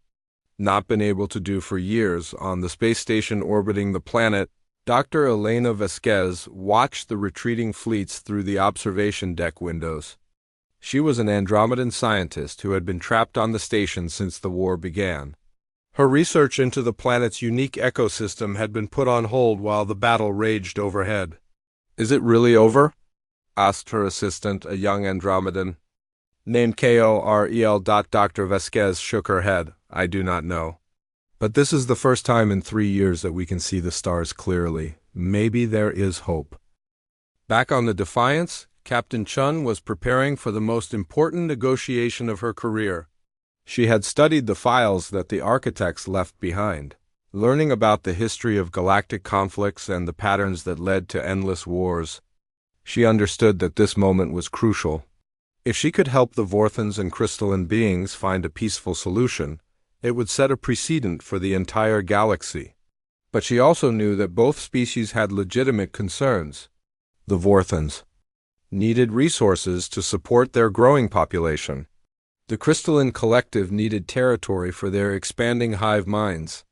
not been able to do for years. On the space station orbiting the planet, Dr. Elena Vasquez watched the retreating fleets through the observation deck windows. She was an Andromedan scientist who had been trapped on the station since the war began. Her research into the planet's unique ecosystem had been put on hold while the battle raged overhead. "Is it really over?" asked her assistant, a young Andromedan named Korel. Dr. Vasquez shook her head. "I do not know. But this is the first time in 3 years that we can see the stars clearly. Maybe there is hope." Back on the Defiance, Captain Chun was preparing for the most important negotiation of her career. She had studied the files that the architects left behind, learning about the history of galactic conflicts and the patterns that led to endless wars. She understood that this moment was crucial. If she could help the Vorthons and crystalline beings find a peaceful solution, it would set a precedent for the entire galaxy. But she also knew that both species had legitimate concerns. The Vorthons needed resources to support their growing population. The crystalline collective needed territory for their expanding hive minds.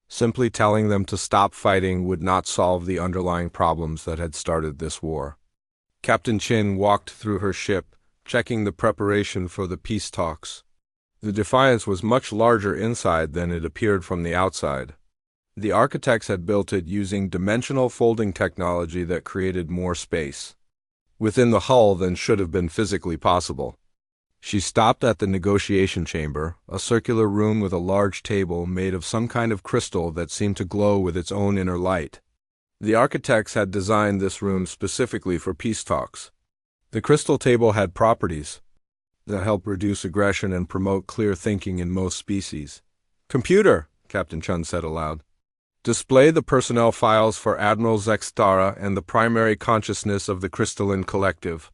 Simply telling them to stop fighting would not solve the underlying problems that had started this war. Captain Chin walked through her ship, checking the preparation for the peace talks. The Defiance was much larger inside than it appeared from the outside. The architects had built it using dimensional folding technology that created more space within the hull than should have been physically possible. She stopped at the negotiation chamber, a circular room with a large table made of some kind of crystal that seemed to glow with its own inner light. The architects had designed this room specifically for peace talks. The crystal table had properties that help reduce aggression and promote clear thinking in most species. "Computer," Captain Chun said aloud, "display the personnel files for Admiral Zextara and the primary consciousness of the crystalline collective."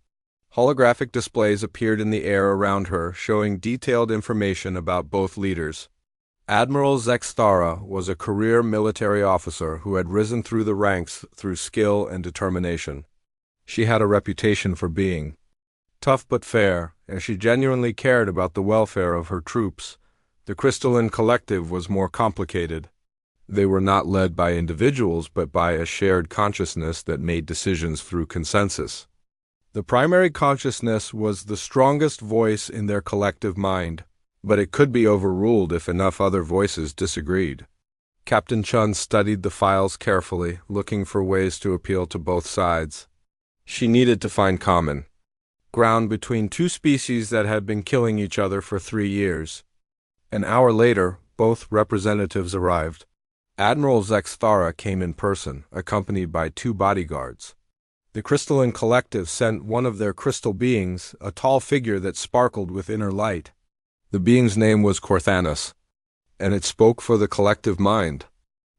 Holographic displays appeared in the air around her, showing detailed information about both leaders. Admiral Zextara was a career military officer who had risen through the ranks through skill and determination. She had a reputation for being tough but fair, and she genuinely cared about the welfare of her troops. The crystalline collective was more complicated. They were not led by individuals but by a shared consciousness that made decisions through consensus. The primary consciousness was the strongest voice in their collective mind, but it could be overruled if enough other voices disagreed. Captain Chun studied the files carefully, looking for ways to appeal to both sides. She needed to find common ground between two species that had been killing each other for 3 years. An hour later, both representatives arrived. Admiral Zextara came in person, accompanied by 2 bodyguards. The crystalline collective sent one of their crystal beings, a tall figure that sparkled with inner light. The being's name was Corthanus, and it spoke for the collective mind.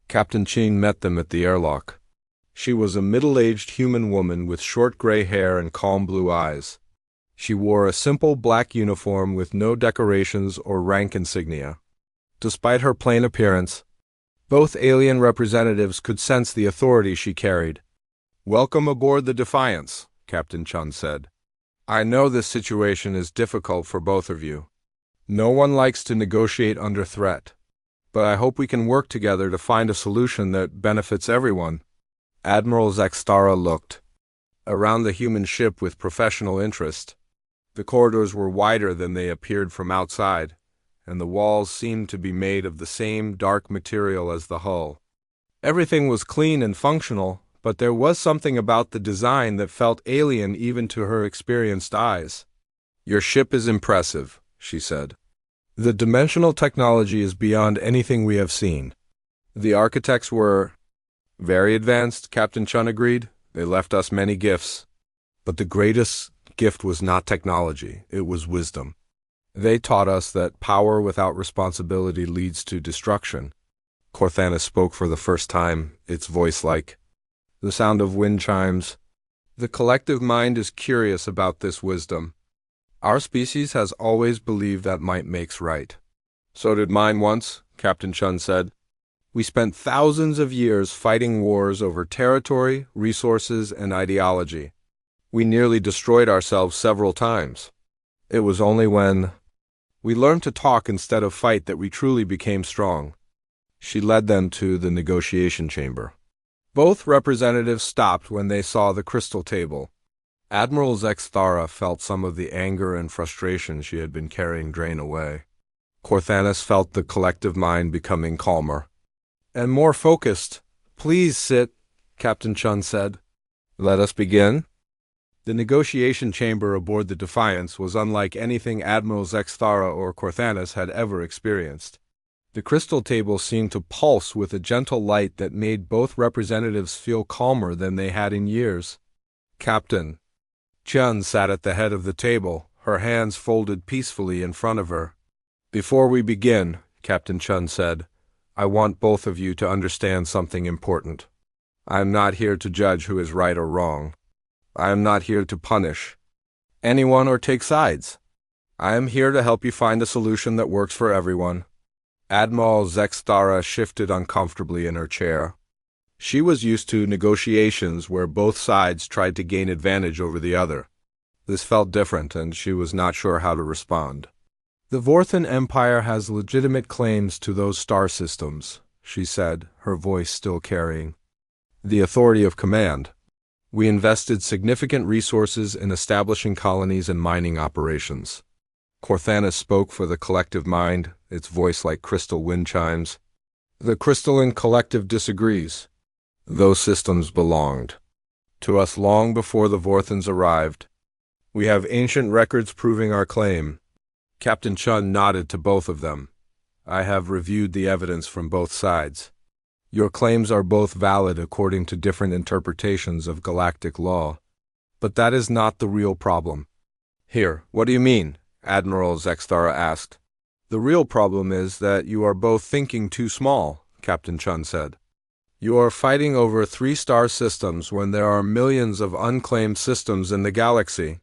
Captain Chin met them at the airlock. She was a middle-aged human woman with short gray hair and calm blue eyes. She wore a simple black uniform with no decorations or rank insignia. Despite her plain appearance, both alien representatives could sense the authority she carried. "Welcome aboard the Defiance," Captain Chun said. "I know this situation is difficult for both of you. No one likes to negotiate under threat, but I hope we can work together to find a solution that benefits everyone." Admiral Zextara looked around the human ship with professional interest. The corridors were wider than they appeared from outside, and the walls seemed to be made of the same dark material as the hull. Everything was clean and functional, but there was something about the design that felt alien even to her experienced eyes. "Your ship is impressive," she said. "The dimensional technology is beyond anything we have seen." The architects were very advanced, Captain Chun agreed. They left us many gifts. But the greatest gift was not technology, it was wisdom. They taught us that power without responsibility leads to destruction. Corthanus spoke for the first time, its voice like the sound of wind chimes. "The collective mind is curious about this wisdom. Our species has always believed that might makes right." "So did mine once," Captain Chun said. "We spent thousands of years fighting wars over territory, resources, and ideology. We nearly destroyed ourselves several times. It was only when we learned to talk instead of fight that we truly became strong." She led them to the negotiation chamber. Both representatives stopped when they saw the crystal table. Admiral Zexthara felt some of the anger and frustration she had been carrying drain away. Corthanus felt the collective mind becoming calmer and more focused. "Please sit," Captain Chun said. "Let us begin." The negotiation chamber aboard the Defiance was unlike anything Admiral Zexthara or Corthanus had ever experienced. The crystal table seemed to pulse with a gentle light that made both representatives feel calmer than they had in years. Captain Chun sat at the head of the table, her hands folded peacefully in front of her. "Before we begin," Captain Chun said, "I want both of you to understand something important. I am not here to judge who is right or wrong. I am not here to punish anyone or take sides. I am here to help you find a solution that works for everyone." Admiral Zexthara shifted uncomfortably in her chair. She was used to negotiations where both sides tried to gain advantage over the other. This felt different, and she was not sure how to respond. "The Vorthan Empire has legitimate claims to those star systems," she said, her voice still carrying the authority of command. "We invested significant resources in establishing colonies and mining operations." Corthanus spoke for the collective mind, its voice like crystal wind chimes. "The crystalline collective disagrees. Those systems belonged to us long before the Vorthans arrived. We have ancient records proving our claim." Captain Chun nodded to both of them. "I have reviewed the evidence from both sides. Your claims are both valid according to different interpretations of galactic law. But that is not the real problem." "Here, what do you mean?" Admiral Zexthara asked. "The real problem is that you are both thinking too small," Captain Chun said. "You are fighting over 3 star systems when there are millions of unclaimed systems in the galaxy.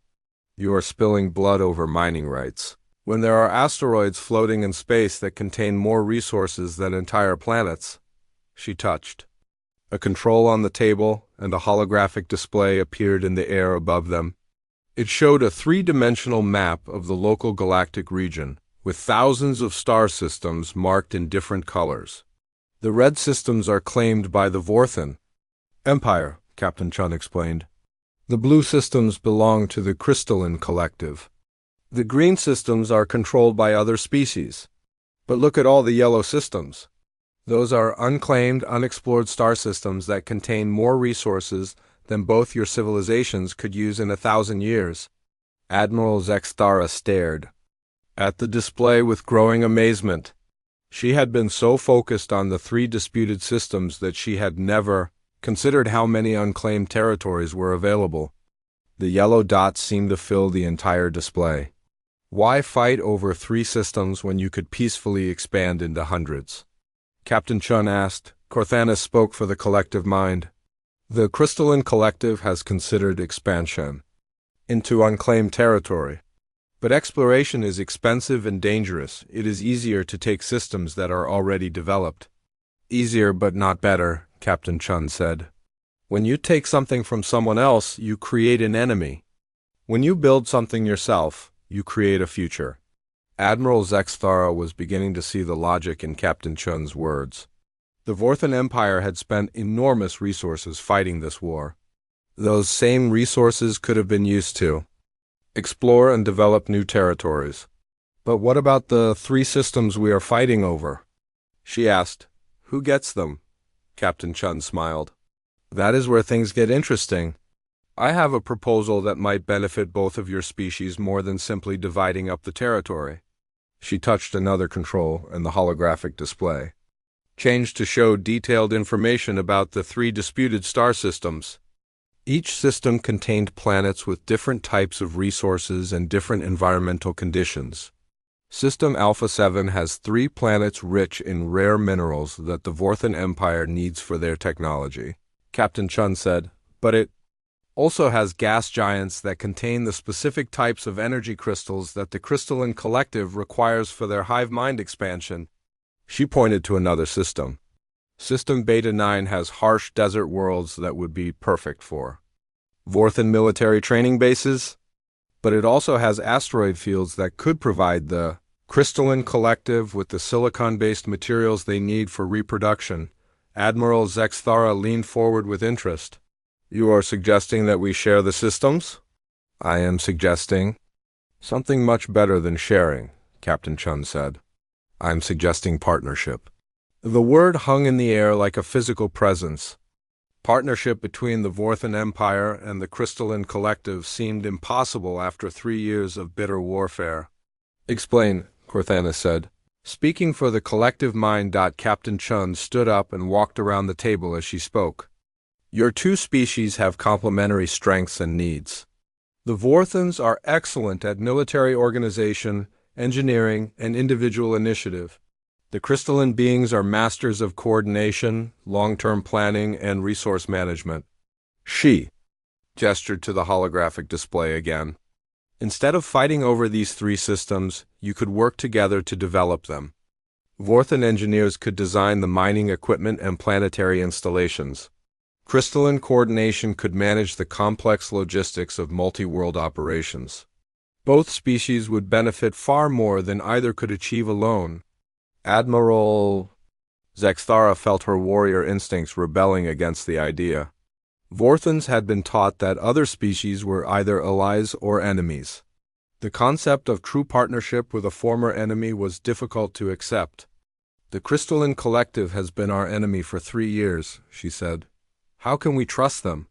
You are spilling blood over mining rights when there are asteroids floating in space that contain more resources than entire planets." She touched a control on the table, and a holographic display appeared in the air above them. It showed a 3-dimensional map of the local galactic region, with thousands of star systems marked in different colors. "The red systems are claimed by the Vorthan Empire," Captain Chun explained. "The blue systems belong to the crystalline collective. The green systems are controlled by other species. But look at all the yellow systems. Those are unclaimed, unexplored star systems that contain more resources than both your civilizations could use in 1,000 years. Admiral Zexthara stared at the display with growing amazement. She had been so focused on the 3 disputed systems that she had never considered how many unclaimed territories were available. The yellow dots seemed to fill the entire display. Why fight over 3 systems when you could peacefully expand into hundreds? Captain Chun asked. Corthanus spoke for the collective mind. "The crystalline collective has considered expansion into unclaimed territory. But exploration is expensive and dangerous. It is easier to take systems that are already developed." "Easier but not better," Captain Chun said. "When you take something from someone else, you create an enemy. When you build something yourself, you create a future." Admiral Zexthara was beginning to see the logic in Captain Chun's words. The Vorthan Empire had spent enormous resources fighting this war. Those same resources could have been used to explore and develop new territories. "But what about the 3 systems we are fighting over?" she asked. "Who gets them?" Captain Chun smiled. That is where things get interesting. I have a proposal that might benefit both of your species more than simply dividing up the territory. She touched another control, and the holographic display changed to show detailed information about the 3 disputed star systems. Each system contained planets with different types of resources and different environmental conditions. System Alpha 7 has 3 planets rich in rare minerals that the Vorthan Empire needs for their technology, Captain Chun said, but it also has gas giants that contain the specific types of energy crystals that the Crystalline Collective requires for their hive mind expansion. She pointed to another system. System Beta 9 has harsh desert worlds that would be perfect for Vorthan military training bases, but it also has asteroid fields that could provide the Crystalline Collective with the silicon-based materials they need for reproduction. Admiral Zexthara leaned forward with interest. You are suggesting that we share the systems? I am suggesting something much better than sharing, Captain Chun said. I'm suggesting partnership. The word hung in the air like a physical presence. Partnership between the Vorthan Empire and the Crystalline Collective seemed impossible after 3 years of bitter warfare. Explain, Cortana said. Speaking for the collective mind. Captain Chun stood up and walked around the table as she spoke. Your 2 species have complementary strengths and needs. The Vorthans are excellent at military organization, engineering, and individual initiative. The crystalline beings are masters of coordination, long-term planning, and resource management. She gestured to the holographic display again. Instead of fighting over these 3 systems, you could work together to develop them. Vorthan engineers could design the mining equipment and planetary installations. Crystalline coordination could manage the complex logistics of multi-world operations. Both species would benefit far more than either could achieve alone. Admiral Zexthara felt her warrior instincts rebelling against the idea. Vorthans had been taught that other species were either allies or enemies. The concept of true partnership with a former enemy was difficult to accept. The Crystalline Collective has been our enemy for 3 years, she said. How can we trust them?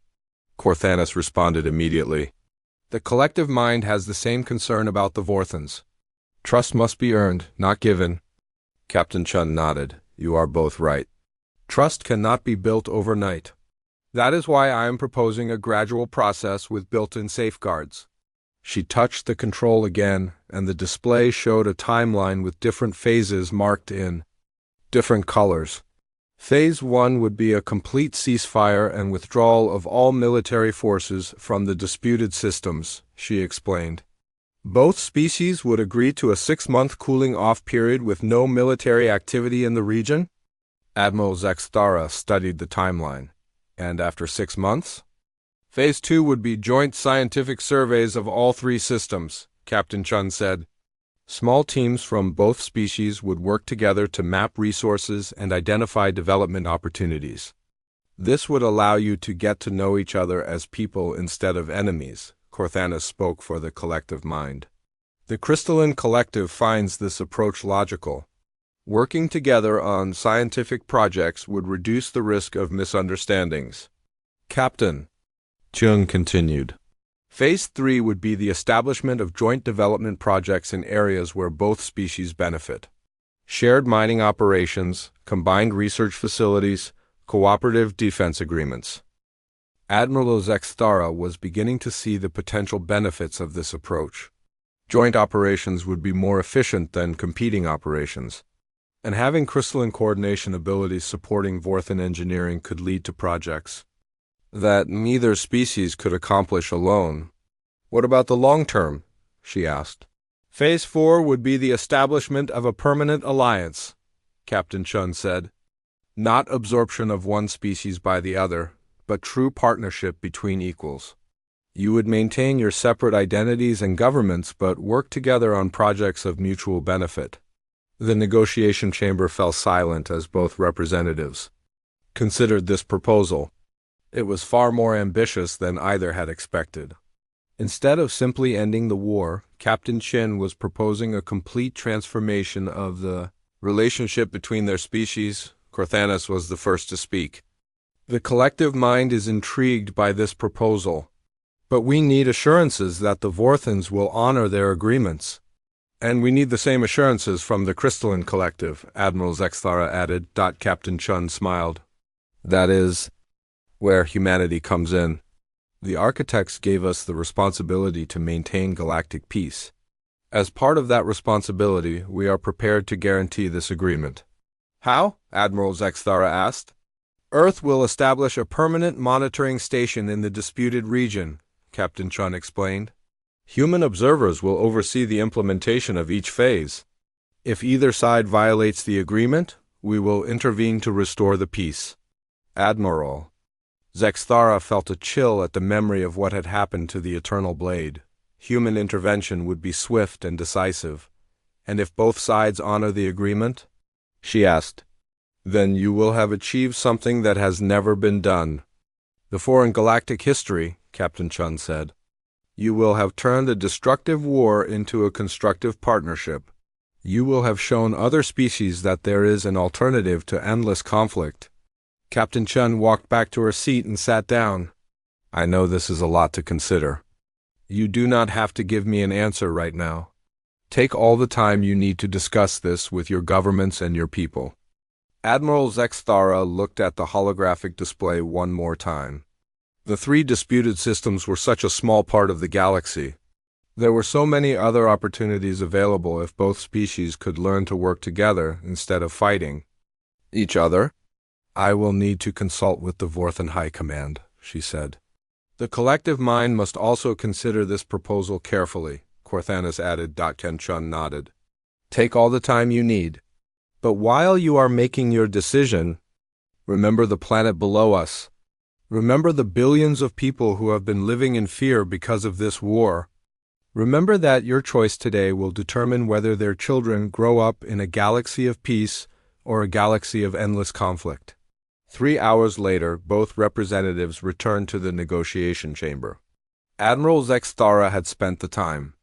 Corthanus responded immediately. The collective mind has the same concern about the Vorthans. Trust must be earned, not given. Captain Chun nodded. You are both right. Trust cannot be built overnight. That is why I am proposing a gradual process with built-in safeguards. She touched the control again, and the display showed a timeline with different phases marked in different colors. Phase 1 would be a complete ceasefire and withdrawal of all military forces from the disputed systems, she explained. Both species would agree to a 6-month cooling-off period with no military activity in the region. Admiral Zexthara studied the timeline. And after 6 months? Phase 2 would be joint scientific surveys of all 3 systems, Captain Chun said. Small teams from both species would work together to map resources and identify development opportunities. This would allow you to get to know each other as people instead of enemies, Corthanus spoke for the collective mind. The Crystalline Collective finds this approach logical. Working together on scientific projects would reduce the risk of misunderstandings. Captain Chung continued. Phase 3 would be the establishment of joint development projects in areas where both species benefit. Shared mining operations, combined research facilities, cooperative defense agreements. Admiral Zexthara was beginning to see the potential benefits of this approach. Joint operations would be more efficient than competing operations, and having crystalline coordination abilities supporting Vorthan engineering could lead to projects that neither species could accomplish alone. What about the long term? She asked. Phase 4 would be the establishment of a permanent alliance, Captain Chun said. Not absorption of one species by the other, but true partnership between equals. You would maintain your separate identities and governments, but work together on projects of mutual benefit. The negotiation chamber fell silent as both representatives considered this proposal. It was far more ambitious than either had expected. Instead of simply ending the war, Captain Chin was proposing a complete transformation of the relationship between their species. Corthanus was the first to speak. The collective mind is intrigued by this proposal, but we need assurances that the Vorthans will honor their agreements. And we need the same assurances from the Crystalline Collective, Admiral Zexthara added. Captain Chun smiled. That is where humanity comes in. The architects gave us the responsibility to maintain galactic peace. As part of that responsibility, we are prepared to guarantee this agreement. How? Admiral Zexthara asked. Earth will establish a permanent monitoring station in the disputed region, Captain Chun explained. Human observers will oversee the implementation of each phase. If either side violates the agreement, we will intervene to restore the peace. Admiral. Zexthara felt a chill at the memory of what had happened to the Eternal Blade. Human intervention would be swift and decisive. And if both sides honor the agreement? She asked. Then you will have achieved something that has never been done. Before in galactic history, Captain Chun said, you will have turned a destructive war into a constructive partnership. You will have shown other species that there is an alternative to endless conflict. Captain Chun walked back to her seat and sat down. I know this is a lot to consider. You do not have to give me an answer right now. Take all the time you need to discuss this with your governments and your people. Admiral Zexthara looked at the holographic display one more time. The three disputed systems were such a small part of the galaxy. There were so many other opportunities available if both species could learn to work together instead of fighting each other. I will need to consult with the Vorthan High Command, she said. The collective mind must also consider this proposal carefully, Corthanis added. Ken Chun nodded. Take all the time you need. But while you are making your decision, remember the planet below us. Remember the billions of people who have been living in fear because of this war. Remember that your choice today will determine whether their children grow up in a galaxy of peace or a galaxy of endless conflict. 3 hours later, both representatives returned to the negotiation chamber. Admiral Zexthara had spent the time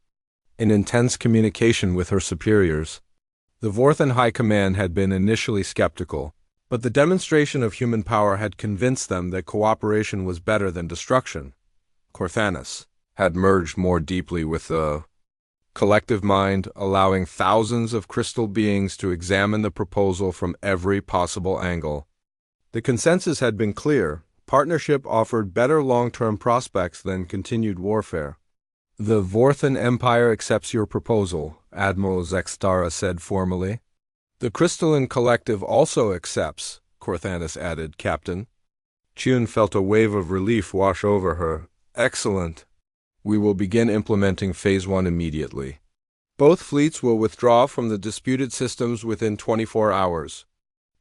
in intense communication with her superiors. The Vorthan High Command had been initially skeptical, but the demonstration of human power had convinced them that cooperation was better than destruction. Corthanis had merged more deeply with the collective mind, allowing thousands of crystal beings to examine the proposal from every possible angle. The consensus had been clear. Partnership offered better long-term prospects than continued warfare. The Vorthan Empire accepts your proposal, Admiral Zexthara said formally. The Crystalline Collective also accepts, Corthanis added, Captain. Chun felt a wave of relief wash over her. Excellent. We will begin implementing Phase 1 immediately. Both fleets will withdraw from the disputed systems within 24 hours.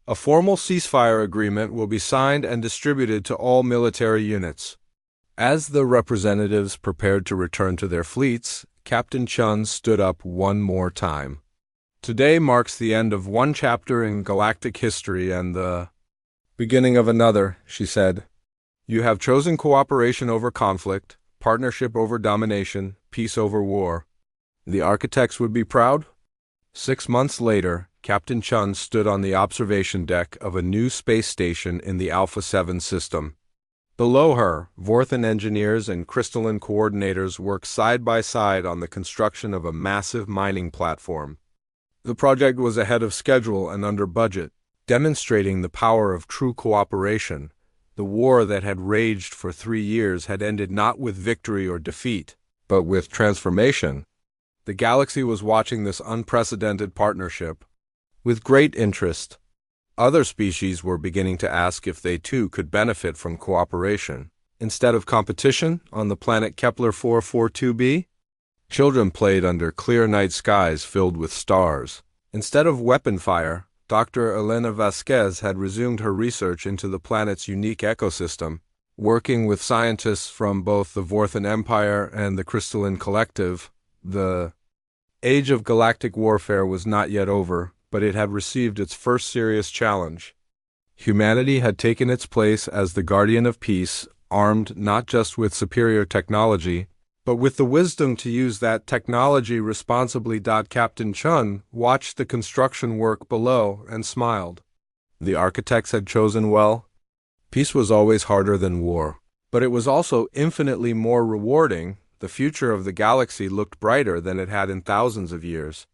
A formal ceasefire agreement will be signed and distributed to all military units. As the representatives prepared to return to their fleets, Captain Chun stood up one more time. Today marks the end of one chapter in galactic history and the beginning of another, she said. You have chosen cooperation over conflict, partnership over domination, peace over war. The architects would be proud? 6 months later, Captain Chun stood on the observation deck of a new space station in the Alpha 7 system. Below her, Vorthan engineers and crystalline coordinators worked side by side on the construction of a massive mining platform. The project was ahead of schedule and under budget, demonstrating the power of true cooperation. The war that had raged for 3 years had ended not with victory or defeat, but with transformation. The galaxy was watching this unprecedented partnership with great interest. Other species were beginning to ask if they too could benefit from cooperation. Instead of competition on the planet Kepler 442b, children played under clear night skies filled with stars. Instead of weapon fire, Dr. Elena Vasquez had resumed her research into the planet's unique ecosystem, working with scientists from both the Vorthan Empire and the Crystalline Collective. The age of galactic warfare was not yet over, but it had received its first serious challenge. Humanity had taken its place as the guardian of peace, armed not just with superior technology, but with the wisdom to use that technology responsibly. Captain Chun watched the construction work below and smiled. The architects had chosen well. Peace was always harder than war. But it was also infinitely more rewarding. The future of the galaxy looked brighter than it had in thousands of years.